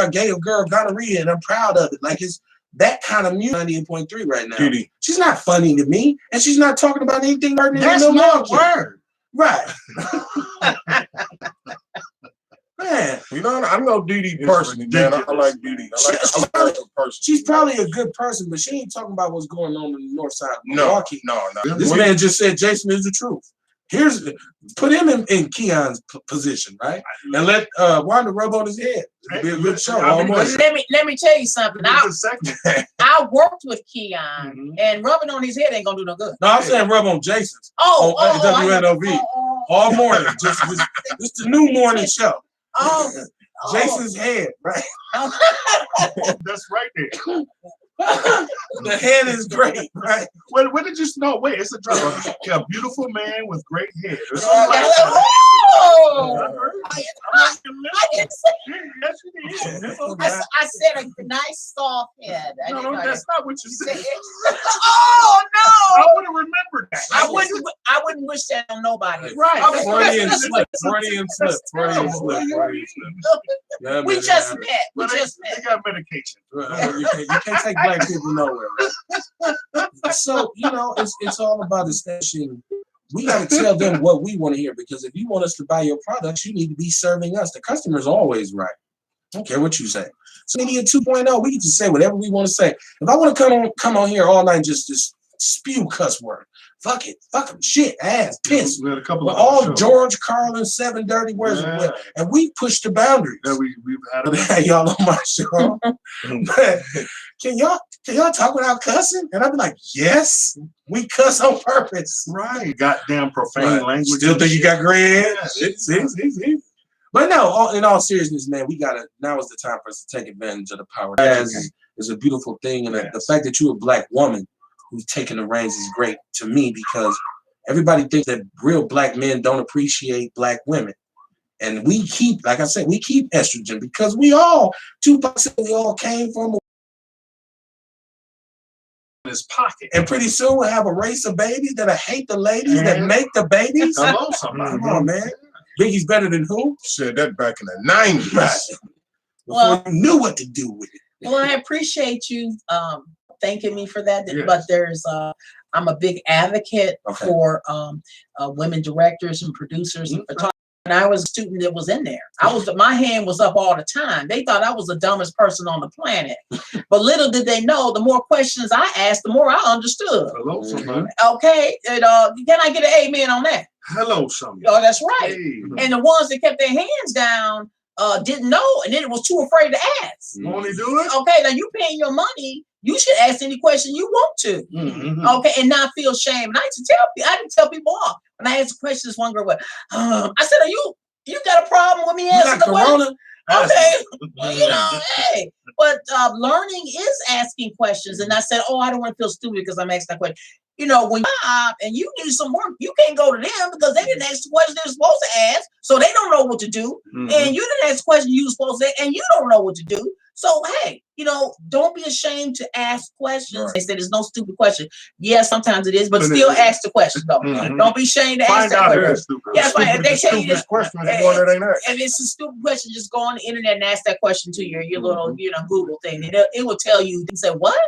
gave a girl gonorrhea, and I'm proud of it. Like it's that kind of music. 98.3 right now. Judy. She's not funny to me, and she's not talking about anything. That's not a word. Right. Man, you know, I know Didi personally, man. I like Didi. I like her person. She's probably a good person, but she ain't talking about what's going on in the north side of Milwaukee. No. This man just said Jason is the truth. Put him in Keon's position, right? And let Wanda rub on his head. It'll be a good show. Let me tell you something. I worked with Keon, and rubbing on his head ain't gonna do no good. No, I'm saying rub on Jason's. WNOV. All morning. Just the new morning show. Jason's head, right? That's right there. The head is great, right? When did you know? Wait, it's a beautiful man with great hair. I didn't say. I said a nice soft head. No, that's not what you said. Oh no! I would have remembered that. I wouldn't wish that on nobody. Right. Freudian slip. Yeah, We just met. They got medication. You can't take black people nowhere. Right? So it's all about establishing. We got to tell them what we want to hear because if you want us to buy your products, you need to be serving us. The customer's always right. I don't care what you say. So Media 2.0, we can just say whatever we want to say. If I want to come on here all night and just spew cuss word, fuck it, fuck them, shit, ass, piss. We had a couple of all shows. George Carlin, 7 dirty words, and we pushed the boundaries. Yeah, we've had y'all on my show. But can y'all talk without cussing? And I'd be like, yes, we cuss on purpose. Right. Goddamn profane language. Still think you got gray hair? See. But no, in all seriousness, man, now is the time for us to take advantage of the power. Jazz is a beautiful thing. And the fact that you're a black woman who's taking the reins is great to me because everybody thinks that real black men don't appreciate black women. And we keep, like I said, estrogen because Tupac said we all came from his pocket. And pretty soon we'll have a race of babies that hate the ladies that make the babies. Hello, somebody. Come on, man. Biggie's better than who? Said that back in the 90s. Right. Before you knew what to do with it. Well, I appreciate you thanking me for that. Yes. But I'm a big advocate for women directors and producers and photographers. And I was a student that was in there. My hand was up all the time. They thought I was the dumbest person on the planet. But little did they know, the more questions I asked, the more I understood. Hello, somebody. Okay. And, can I get an amen on that? Hello, somebody. Oh, that's right. Hey. And the ones that kept their hands down didn't know, and then was too afraid to ask. Want to do it? Okay, now you paying your money. You should ask any question you want to. Mm-hmm. Okay, and not feel shame. And I didn't tell people off. When I asked questions, one girl went, I said, you got a problem with me asking the question? Okay, well, hey. But learning is asking questions. And I said, I don't want to feel stupid because I'm asking that question. When you stop and you do some work, you can't go to them because they didn't ask the question they're supposed to ask. So they don't know what to do. Mm-hmm. And you didn't ask the question you were supposed to ask, and you don't know what to do. So, hey, don't be ashamed to ask questions. Right. They said there's no stupid question. Yes, sometimes it is, but still ask the question, though. Mm-hmm. Don't be ashamed to ask that question. Yeah, if they tell you this question, if it's a stupid question, just go on the internet and ask that question to your little, Google thing. And it will tell you, they say, what?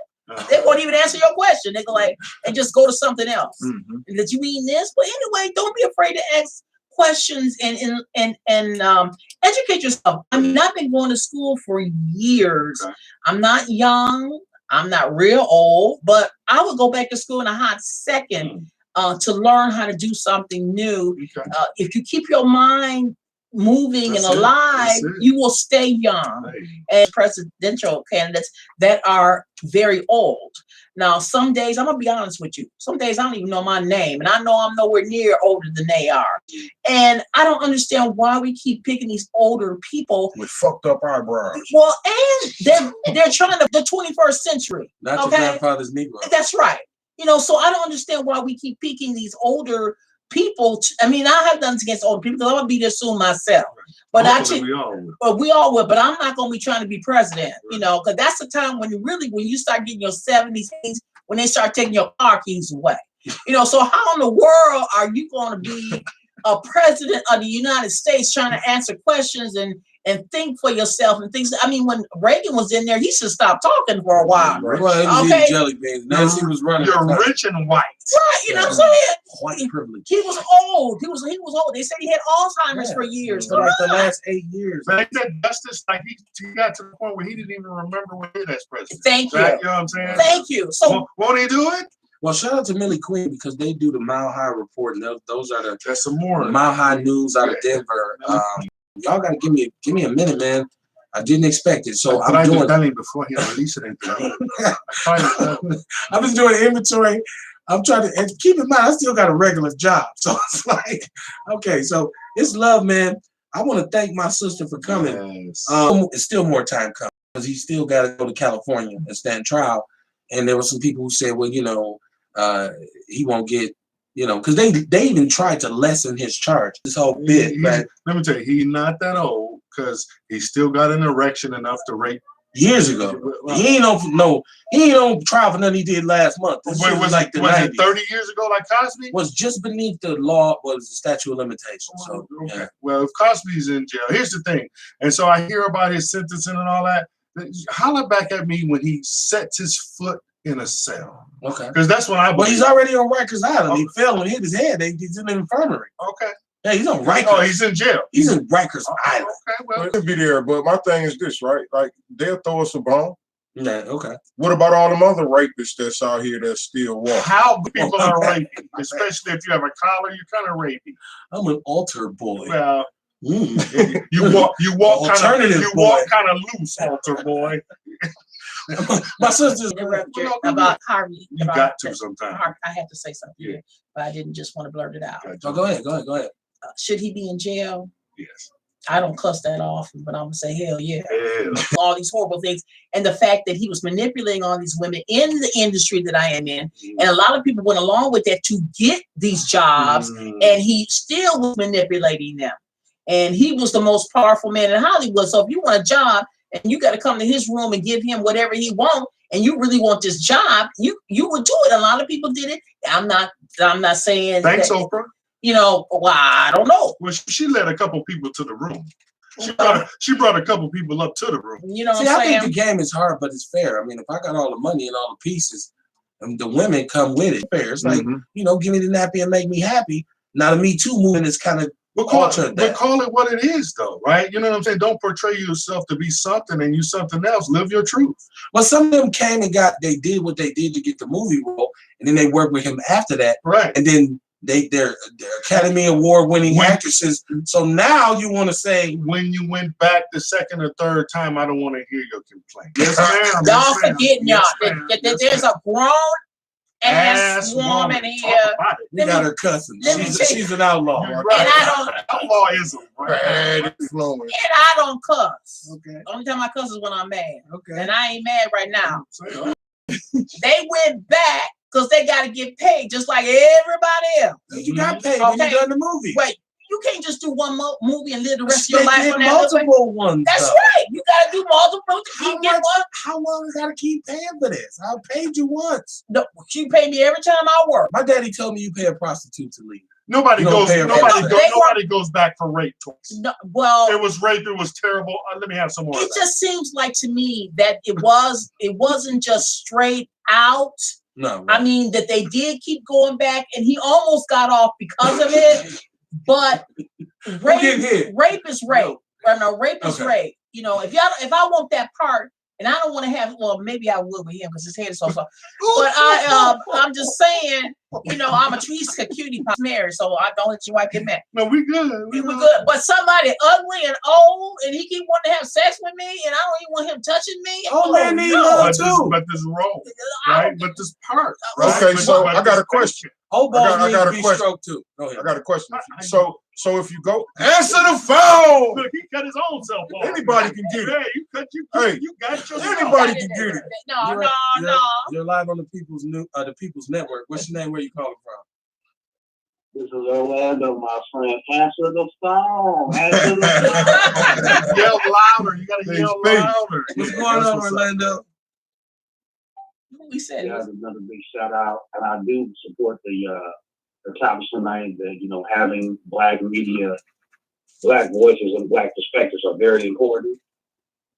They won't even answer your question. They go and just go to something else. Mm-hmm. Did you mean this? But anyway, don't be afraid to ask questions and educate yourself. I mean, I've been going to school for years. Okay. I'm not young. I'm not real old, but I would go back to school in a hot second to learn how to do something new. If you keep your mind moving and alive, you will stay young. And presidential candidates that are very old. Now, some days, I'm gonna be honest with you, some days I don't even know my name, and I know I'm nowhere near older than they are. And I don't understand why we keep picking these older people with fucked up eyebrows. Well, and they're trying to the 21st century. Not your grandfather's Negro. That's right. You know, so I don't understand why we keep picking these older people. I mean, I have nothing against older people because I'm gonna be there soon myself. But we all would. But I'm not gonna be trying to be president. You know, because that's the time when you start getting your 70s, 80s, when they start taking your car keys away. You know, so how in the world are you going to be a president of the United States trying to answer questions and think for yourself and things? I mean, when Reagan was in there, he should stop talking for a while. Well, okay, jelly beans. Nancy was running. You're rich and white. Right, you know what I'm saying? White privilege. He was old. He was old. They said he had Alzheimer's for years. For like the last 8 years. But that justice, like he got to the point where he didn't even remember when he was president. Thank you. You know what I'm saying? Thank you. So won't he do it? Well, shout out to Millie Queen because they do the Mile High Report, and those are that's some more Mile High news out of Denver. Y'all gotta give me a minute, man. I didn't expect it, so I'm doing before he released it. I've been doing inventory. I'm trying to, and keep in mind, I still got a regular job, so it's like, okay, so it's love, man. I want to thank my sister for coming. Yes. It's still more time coming because he still got to go to California and stand trial. And there were some people who said, well, you know, he won't get, you know, because they even tried to lessen his charge. This whole bit, right? Let me tell you, he's not that old because he still got an erection enough to rape. Years ago, he ain't on trial for nothing he did last month. Was it 30 years ago, like Cosby? Was just beneath the law was the statute of limitations. So, okay. Yeah. Well, if Cosby's in jail, here's the thing, and so I hear about his sentencing and all that. Holler back at me when he sets his foot in a cell. Okay. Because that's when I. Well, he's already on Rikers Island. He fell and hit his head. He's in the infirmary. Okay. Yeah, he's on Rikers. Oh, he's in jail. He's in Rikers Island. Okay, well, he'll be there. But my thing is this, right? Like they'll throw us a bone. Yeah. Okay. What about all them other rapists that's out here that still walk? How people are rapey, especially if you have a collar, you're kind of rapey. I'm an altar boy. Well. You walk kind of loose, altar boy. My sister's about Harvey. You got to sometimes. I had to say something, but I didn't just want to blurt it out. Oh, go ahead. Should he be in jail? Yes. I don't cuss that often, but I'm gonna say hell yeah. Hell. All these horrible things, and the fact that he was manipulating all these women in the industry that I am in, and a lot of people went along with that to get these jobs, and he still was manipulating them. And he was the most powerful man in Hollywood. So if you want a job and you got to come to his room and give him whatever he wants, and you really want this job, you would do it. A lot of people did it. I'm not saying. Thanks, Oprah. You know, well, I don't know. Well, she led a couple people to the room. She brought a couple people up to the room. You know, I think the game is hard, but it's fair. I mean, if I got all the money and all the pieces, and the women come with it, fair. It's like, you know, give me the nappy and make me happy. Now the Me Too movement is kind of. But call it what it is, though, right? You know what I'm saying? Don't portray yourself to be something and you something else. Live your truth. Well, some of them came and they did what they did to get the movie role, and then they worked with him after that. Right. And then they're Academy Award winning actresses. So now you want to say when you went back the second or third time, I don't want to hear your complaint. Yes, ma'am. Y'all forgetting that there's a grown ass woman here. We got her cousin. She's an outlaw. Right. And I don't. Outlawism. Bad And I don't cuss. Okay. The only time I cuss is when I'm mad. Okay. And I ain't mad right now. They went back because they got to get paid just like everybody else. You got paid when you done the movie. Wait. You can't just do one movie and live the rest of your life on that. Multiple ones. That's right. You gotta do multiple. How long I gotta keep paying for this? I paid you once. No, you pay me every time I work. My daddy told me you pay a prostitute to leave. Nobody goes back for rape twice. No, well, it was rape. It was terrible. Let me have some more. It just seems like to me that it wasn't just straight out. No, right. I mean that they did keep going back, and he almost got off because of it. But rape is rape. Rape is rape. You know, if I want that part, and I don't want to have, well, maybe I will with him because his head is so soft. But I'm just saying You know, he's a cutie pie married, so I don't let your wife get mad. No, we good. We good. But somebody ugly and old, and he keep wanting to have sex with me, and I don't even want him touching me. Oh man, need love too. But this role, right? But this part. Right? Okay, but, so but I got a question. Oh, I got a question. Too. Go ahead. I got a question. So if you go answer the phone, look, he cut his own cell phone. Anybody can get it. Hey, you got your anybody can get it. No. You're live on the People's Network. What's your name? Where you calling from? This is Orlando, my friend. Answer the phone. Answer the phone. Yell louder. You gotta yell louder. What's going on, Orlando? We said another big shout out, and I do support the topic tonight that having Black media, Black voices, and Black perspectives are very important.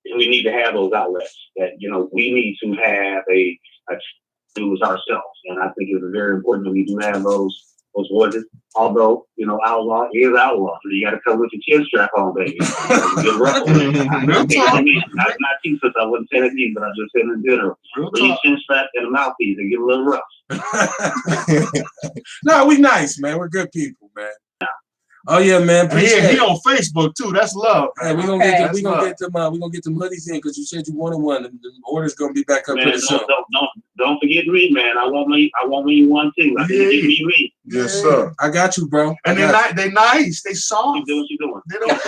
And we need to have those outlets that we need to have a news ourselves, and I think it's very important that we do have those voices. Although Outlaw is Outlaw, so you got to come with your chin strap on, baby. Get rough. Not you, since I wasn't saying it to you, but I just said in general. Bring your chin strap and a mouthpiece and get a little rough. No, we nice, man. We're good people, man. Oh yeah, man. He on Facebook too. That's love. Hey, we're gonna get them hoodies in because you said you wanted one, and the order's gonna be back up pretty soon. Don't forget me, man. I want me one too. I think me. Yes, sir. I got you, bro. And they nice. They soft. You do what you doing. They don't.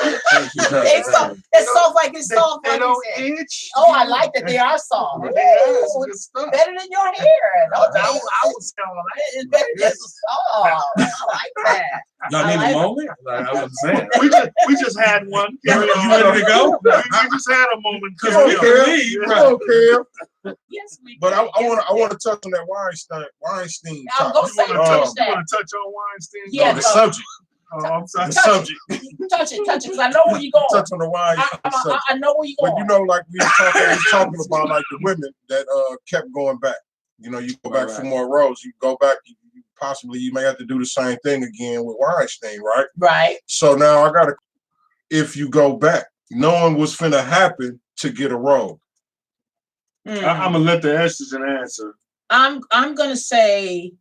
It's soft like it's soft. They don't itch. Oh, I like that they are soft. It's better than your hair. I would say all that. It's better than soft. I like that. Y'all need a moment? Like I was saying. We just had one. You ready to go? We just had a moment. You don't care. Yes, we. But I want to touch on that Weinstein I'm topic. gonna say You want to touch on Weinstein? Yeah, the subject. Oh, I'm sorry. The subject. Touch it, because I know where you're going. Touch on the Weinstein subject. I know where you're going. But like we were talking about like the women that kept going back. You go back for more roles. You go back. Possibly you may have to do the same thing again with Weinstein, right? Right. So now if you go back, knowing what's finna happen to get a role. I'm gonna let the estrogen answer. I'm gonna say,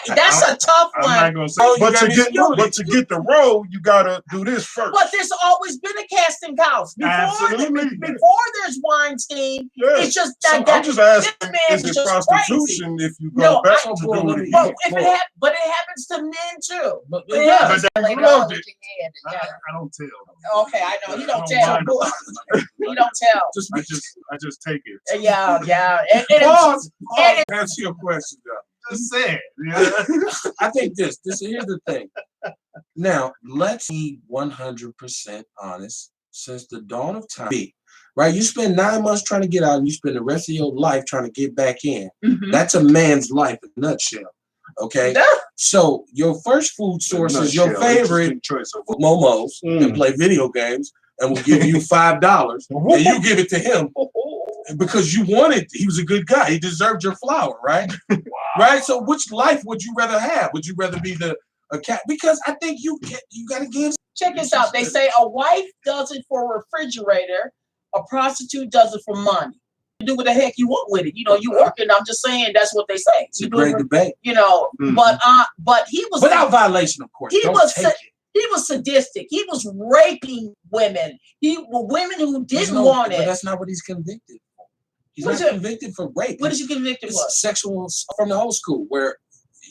that's a tough one. I'm not gonna say. But to get the role, you gotta do this first. But there's always been a casting couch before there's Weinstein. Yes. It's just I'm just asking, is it prostitution if you go back to do it again? But it happens to men too. But I don't tell. Okay, I know you don't tell. You don't tell. I just take it. Yeah. Answer your question, though. Just say it. I think here's the thing. Now, let's be 100% honest. Since the dawn of time, right? You spend 9 months trying to get out, and you spend the rest of your life trying to get back in. Mm-hmm. That's a man's life in a nutshell. Okay, so your first food source is your favorite choice of momos and play video games, and will give you $5, and you give it to him because you wanted. He was a good guy. He deserved your flour, right? Wow. Right. So, which life would you rather have? Would you rather be a cat? Because I think you got to give. Check this out. They say a wife does it for a refrigerator, a prostitute does it for money. You do what the heck you want with it. You working. I'm just saying that's what they say. It's a great debate. But he was without violation, of course. He was sadistic. He was raping women. Women who didn't want it. But that's not what he's convicted for. He's not convicted for rape. What is he convicted for? Sexual from the old school, where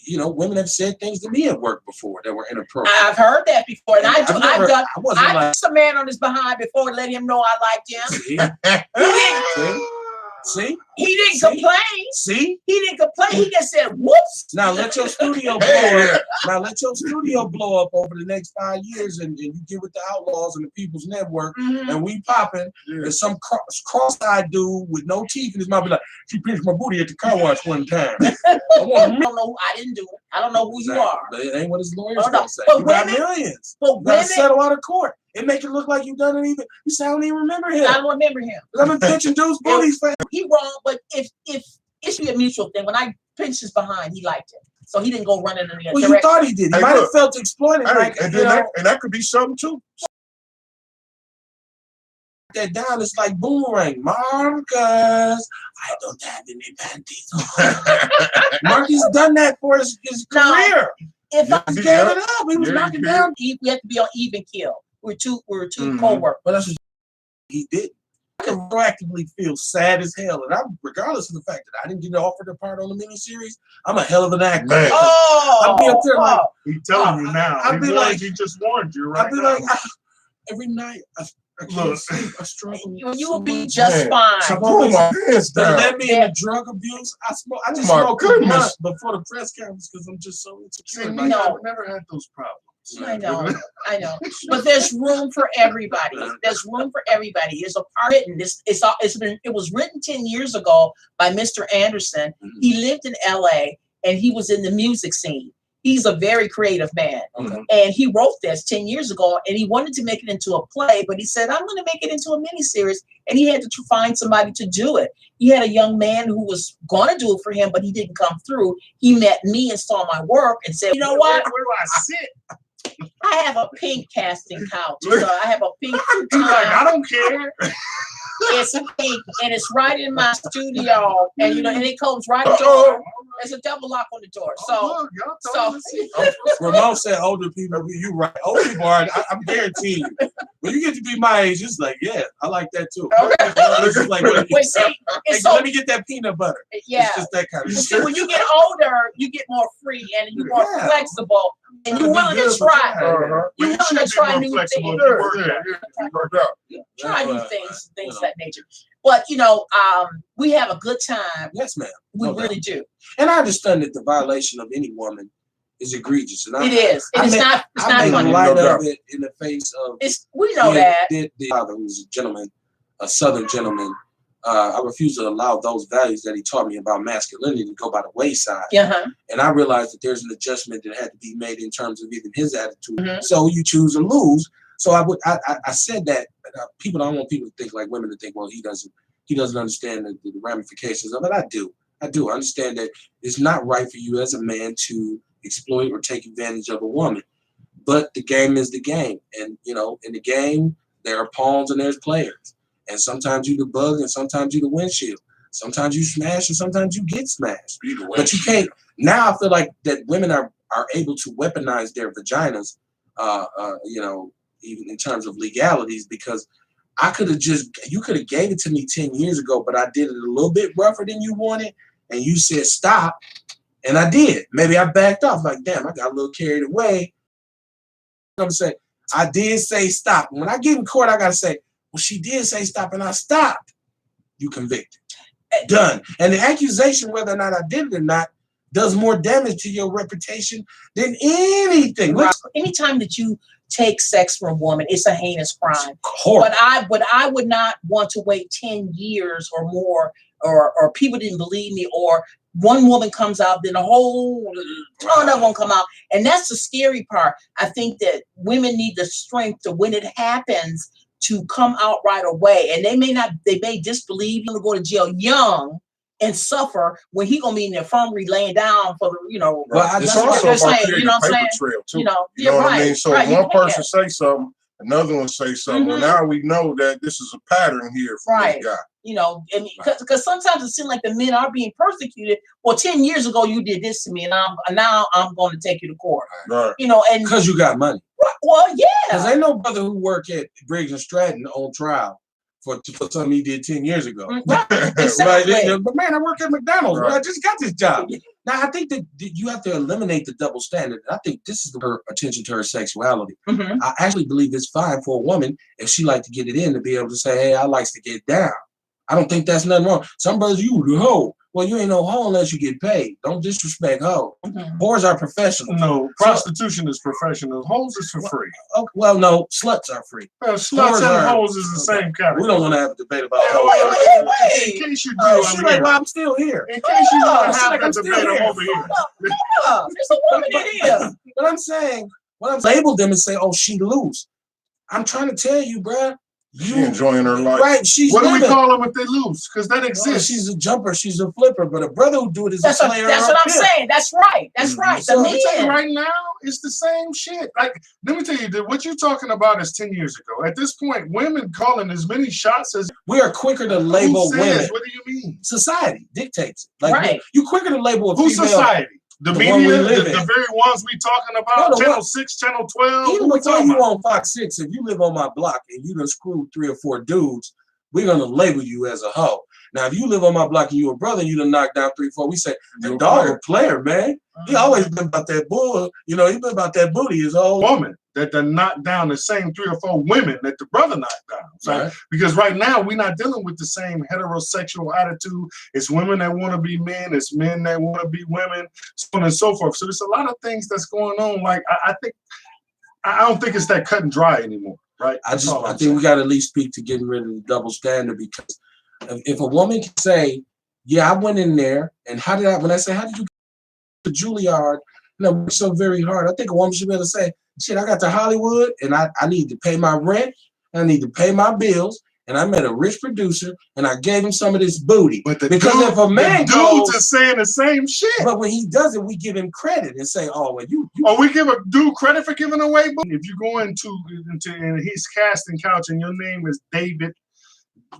women have said things to me at work before that were inappropriate. I've heard that before, and I put a man on his behind before to let him know I liked him. See? He didn't complain. See? He didn't complain. He just said, whoops. Now let your studio blow up. Now let your studio blow up over the next 5 years, and you get with the Outlaws and the People's Network, and we popping. And some cross-eyed dude with no teeth in his mouth be like, she pinched my booty at the car wash one time. I don't know. I didn't do it. I don't know who you are. But it ain't what his lawyer's gonna say. But you got millions. But you gotta settle out of court. It make it look like you done it even. You say I don't even remember him. I don't remember him. I've been pinching dudes' booties for. He wrong, but if it should be a mutual thing. When I pinched his behind, he liked it, so he didn't go running in the direction. Well, you thought he did. He might have felt exploited. And that could be something too. that down, it's like boomerang. Marcus, I don't have any panties. Marcus done that for his career. If I was giving it up, he was knocking down. We have to be on even kill. We're two co-workers. But that's what he did. I can proactively feel sad as hell, and I'm regardless of the fact that I didn't get offered a part on the miniseries. I'm a hell of an actor. Man. Oh, I'll be up there like he's telling you now. I'll be like, he just warned you, right? I'll be like, every night I can't sleep. I struggle. You will be just fine. So pull my pants down. Let me in the drug abuse. I just smoked a blunt before the press conference because I'm just so insecure. I've never had those problems. I know. But there's room for everybody. There's room for everybody. There's a part written. It was written 10 years ago by Mr. Anderson. He lived in LA and he was in the music scene. He's a very creative man. And he wrote this 10 years ago and he wanted to make it into a play, but he said, I'm going to make it into a miniseries. And he had to find somebody to do it. He had a young man who was going to do it for him, but he didn't come through. He met me and saw my work and said, you know what? Where do I sit? I have a pink casting couch. So I have a pink He's like, I don't care. It's pink and it's right in my studio. And and it comes right at the door. There's a double lock on the door. So Ramon said older people, you right. Older people are, I'm guaranteeing you. When you get to be my age, it's like, yeah, I like that too. It's like, let me get that peanut butter. Yeah. It's just that kind of shit. When you get older, you get more free and you're more flexible. And you're willing to try. You're willing to try new things. Try new things of that nature. But we have a good time. Yes, ma'am. We really do. And I understand that the violation of any woman is egregious. And it is. It's not funny. Light of it in the face of. We know that. The father, who was a gentleman, a Southern gentleman. I refuse to allow those values that he taught me about masculinity to go by the wayside. And I realized that there's an adjustment that had to be made in terms of even his attitude. So you choose to lose. So I said that people don't want people to think like women to think, well, he doesn't understand the ramifications of it. I do. I understand that it's not right for you as a man to exploit or take advantage of a woman. But the game is the game. And, in the game, there are pawns and there's players. And sometimes you the bug and sometimes you the windshield. Sometimes you smash and sometimes you get smashed. But you can't. Now I feel like that women are able to weaponize their vaginas, even in terms of legalities, because you could have gave it to me 10 years ago, but I did it a little bit rougher than you wanted. And you said stop. And I did. Maybe I backed off like, damn, I got a little carried away. I'm saying, I did say stop. When I get in court, I got to say, well, she did say stop and I stopped. You convicted. Done. And the accusation, whether or not I did it or not, does more damage to your reputation than anything. Anytime that you take sex from a woman, it's a heinous crime. But I would not want to wait 10 years or more, or people didn't believe me, or one woman comes out, then a whole ton of them come out. And that's the scary part. I think that women need the strength to, when it happens, to come out right away. And they may disbelieve you, go to jail young and suffer when he gonna be in the infirmary laying down for the, Well, it's also about creating a paper trail too. You know what I mean? So one person say something, another one say something. Well, now we know that this is a pattern here for this guy. Because sometimes it seems like the men are being persecuted. Well, 10 years ago you did this to me, and now I'm going to take you to court. Right. And because you got money. Well, yeah. Because ain't no brother who work at Briggs and Stratton on trial for something he did 10 years ago. Right. Exactly. But man, I work at McDonald's. Right. I just got this job. Now, I think that you have to eliminate the double standard. I think this is her attention to her sexuality. I actually believe it's fine for a woman if she like to get it in to be able to say, hey, I likes to get down. I don't think that's nothing wrong. Some brothers, you the hoe. Well, you ain't no hoe unless you get paid. Don't disrespect hoe. Whores are professionals. No, prostitution is professional. Hoes is for free. Well, no, sluts are free. Sluts and hoes is the same category. We don't want to have a debate about hoes. Wait. In case you do, she's like, well, I'm still here. In case you want to have a debate, I'm over here. There's a woman in here. But I'm saying, when I'm labeled them and say, oh, she loose. I'm trying to tell you, bruh. She enjoying her life. Right, she's what do we call them if they lose? Because that exists. She's a jumper, she's a flipper, but a brother who do it is a player. That's what I'm saying. That's right. That's right. So I'm saying right now, it's the same shit. Like, let me tell you, what you're talking about is 10 years ago. At this point, women calling as many shots as we are quicker to label women. What do you mean? Society dictates it. Like, right. You quicker to label a Who's female. Society? The media, the very ones we talking about, no, Channel 6, Channel 12. Even before you on Fox 6, if you live on my block and you done screwed 3 or 4 dudes, we're gonna label you as a hoe. Now, if you live on my block and you a brother and you done knocked down 3, 4, we say, the dog a player, man. He always been about that bull. You know, he been about that booty his whole woman that done knocked down the same 3 or 4 women that the brother knocked down. So, because right now we're not dealing with the same heterosexual attitude. It's women that want to be men. It's men that want to be women, so on and so forth. So there's a lot of things that's going on. Like I don't think it's that cut and dry anymore. Right. I think we got to at least speak to getting rid of the double standard, because if a woman can say, yeah, I went in there and how did you get to Juilliard? Work so very hard. I think a woman should be able to say, shit, I got to Hollywood and I need to pay my rent, I need to pay my bills, and I met a rich producer and I gave him some of this booty. But because if a man goes to saying the same shit. But when he does it, we give him credit and say, oh, well, we give a dude credit for giving away booty. If you go into and he's casting couch and your name is David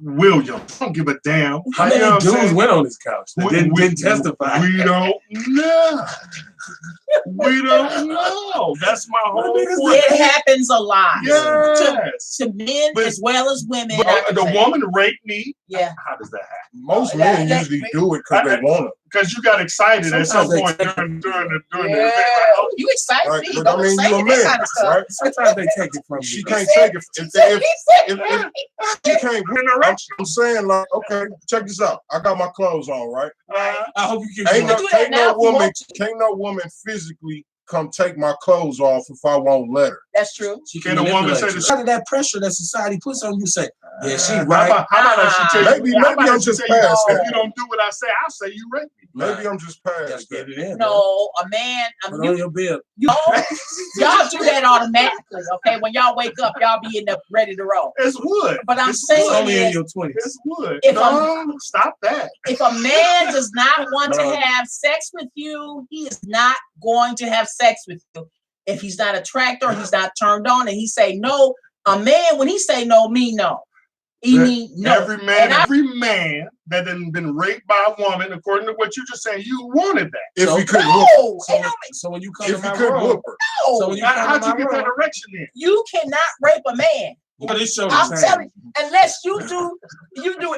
Williams, I don't give a damn. How many dudes went on his couch that didn't testify? We don't know. We don't know. That's my whole point. It happens a lot. Yes. To men as well as women. The woman raped me. Yeah. How does that happen? Most men usually do it because they want it. Because you got excited at some point during the event. Oh, you excited? Right, but I mean, you're a man, right? Sometimes they take it from you. She can't take it. If she can't I'm saying, like, okay, check this out. I got my clothes on, right? I hope you can can't no woman physically come take my clothes off if I won't let her. That's true. She can manipulate you. Out of that pressure that society puts on you, say, yeah, she right. How about she tell you? Maybe I'm just past. If you don't do what I say, I'll say you raped me. Maybe I'm just past. Get it in, no, a man. Put on your bib. Y'all do that automatically, okay? When y'all wake up, y'all be ready to roll. It's wood. But I'm saying, it's only in your 20s. It's wood. Stop that. If a man does not want to have sex with you, he is not going to have sex with you. If he's not attracted or he's not turned on, and he say no, a man, when he say no, mean no. He mean no. Every man that done been raped by a woman, according to what you just saying, you wanted that. If he couldn't whoop her. So when you come to my room, so how'd you get that erection then? You cannot rape a man. But it's I'm telling you, unless you do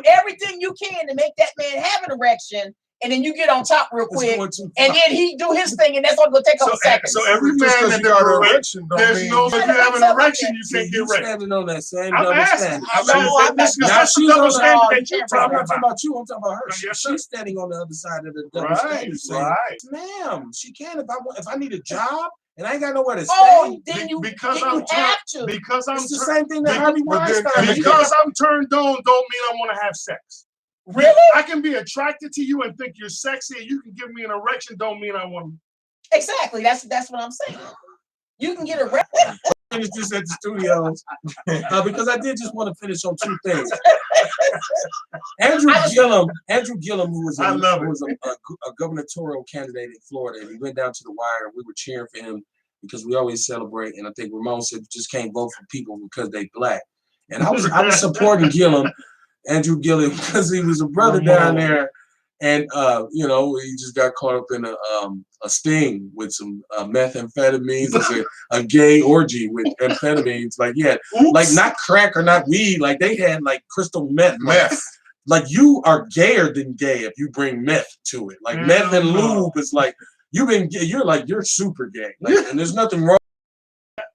everything you can to make that man have an erection, and then you get on top real quick, and then he do his thing, and that's only gonna take a couple seconds. So every man that got an erection, there's no. If you have an erection, you can't get raped. Standing on that same double standard. That's the double standard that you're I'm talking not talking about. about you. I'm talking about her. She's standing on the other side of the double standard. Right. Ma'am, she can if I need a job. And I ain't got nowhere to stay. Oh, then you have to. Because I'm the same thing that Harvey Weinstein. Because I'm turned on, don't mean I want to have sex. Really? I can be attracted to you and think you're sexy, and you can give me an erection, don't mean I want to. Exactly. That's what I'm saying. You can get erection. Finish this at the studios because I did just want to finish on 2 things. Andrew Gillum, who was a gubernatorial candidate in Florida, and he went down to the wire, and we were cheering for him because we always celebrate. And I think Ramon said, just can't vote for people because they black. And I was supporting Gillum, Andrew Gillum, because he was a brother down there, and he just got caught up in a sting with some methamphetamines. It's a gay orgy with amphetamines. Like like not crack or not weed. Like they had like crystal meth. Like you are gayer than gay if you bring meth to it. Like meth and lube is like you're super gay. Like, and there's nothing wrong.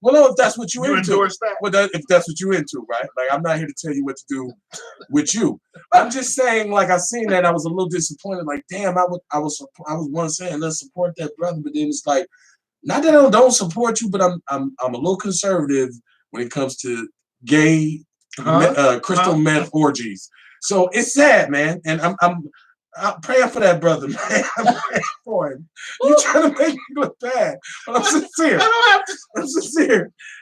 Well, no, if that's what you into. Endorse that. Well, if that's what you into, right? Like I'm not here to tell you what to do with you. I'm just saying, like I seen that, I was a little disappointed. Like, damn, I was once saying let's support that brother, but then it's like, not that I don't support you, but I'm a little conservative when it comes to gay crystal meth orgies. So it's sad, man, and I'm praying for that brother, man. I'm praying for him. You trying to make me look bad, but I'm sincere.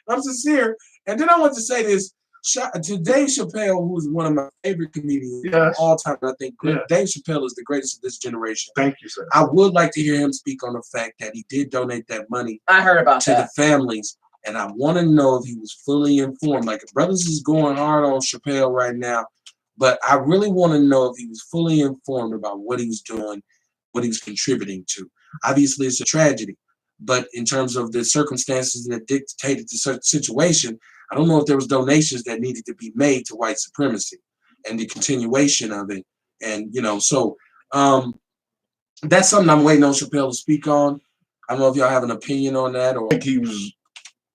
I'm sincere. And then I want to say this. To Dave Chappelle, who's one of my favorite comedians of all time. I think Dave Chappelle is the greatest of this generation. Thank you, sir. I would like to hear him speak on the fact that he did donate that money. I heard about to the families, and I want to know if he was fully informed. Like, Brothers is going hard on Chappelle right now, but I really want to know if he was fully informed about what he was doing, what he was contributing to. Obviously, it's a tragedy, but in terms of the circumstances that dictated the situation, I don't know if there was donations that needed to be made to white supremacy and the continuation of it. And, so that's something I'm waiting on Chappelle to speak on. I don't know if y'all have an opinion on that. Or I think he was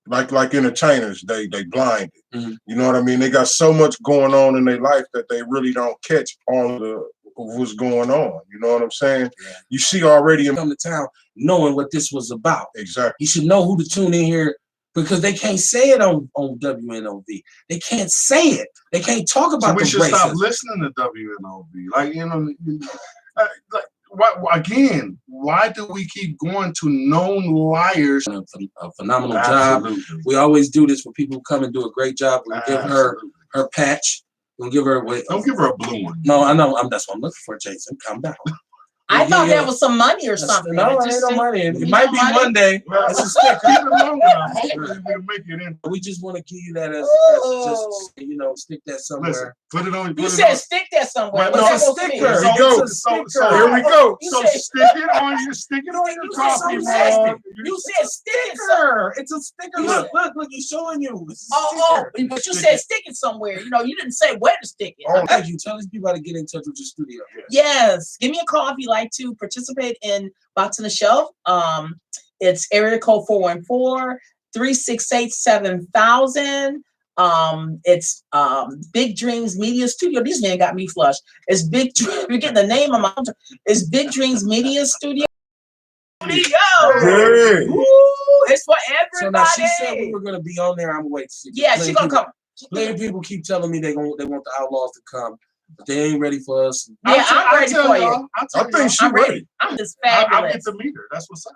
like entertainers, they blinded. Mm-hmm. You know what I mean? They got so much going on in their life that they really don't catch all of what's going on. You know what I'm saying? Yeah. You see already come to town knowing what this was about. Exactly. You should know who to tune in here, because they can't say it on WNOV. They can't say it. They can't talk about. So we should racism. Stop listening to WNOV. Again, why do we keep going to known liars? A phenomenal job. We always do this for people who come and do a great job. We give her patch. We'll give her. Don't give her a blue one. No, I know. That's what I'm looking for, Jason. Calm down. I thought that was some money or something. No, it ain't no money. It might be Monday. It's a sticker. Keep it long enough. Hopefully we'll make it in. We just want to give you that as just, stick that somewhere. Listen, put it on. You said stick that somewhere. No, What's a that sticker. So here we go. So stick it on your coffee, man. You said sticker. It's a sticker. Look, he's showing you. But you said stick it somewhere. You didn't say where to stick it. Oh, thank you. Tell these people how to get in touch with your studio. Yes. Give me a call if you like to participate in Box on the Shelf. It's area code 414-368-7000. It's Big Dreams Media Studio. These men got me flushed. It's Big Dreams. We're getting the name of my. It's Big Dreams Media Studio. Hey. It's for everybody. So now she said we were gonna be on there. I'm waiting to see. Yeah, she's gonna come. Plenty people keep telling me they want the Outlaws to come, but they ain't ready for us. Yeah, I'm ready for you. I think she's ready. I'm just fabulous. I'll get the meter. That's what's up.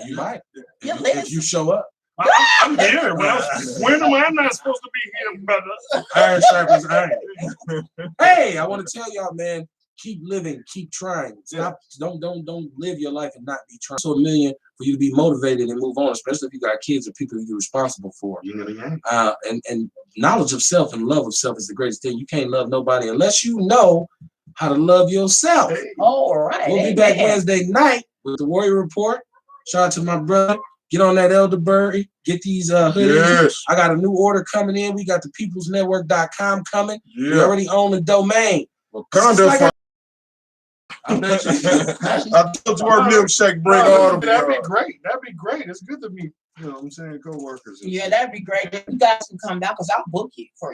You might. Yeah, if you show up. I'm here. When am I not supposed to be here, brother? Iron sharpens iron. Hey, I want to tell y'all, man, keep living, keep trying. Stop. Don't live your life and not be trying. So $1 million for you to be motivated and move on, especially if you got kids or people you're responsible for. And knowledge of self and love of self is the greatest thing. You can't love nobody unless you know how to love yourself. All right. We'll be back Wednesday night with the Warrior Report. Shout out to my brother. Get on that elderberry. Get these hoodies. Yes. I got a new order coming in. We got the peoplesnetwork.com coming. Yeah. We already own the domain. Wakanda. I told you our milkshake bring all the. That'd be great. That'd be great. It's good to meet, co-workers. Yeah, that'd be great. If you guys can come down, because I'll book you for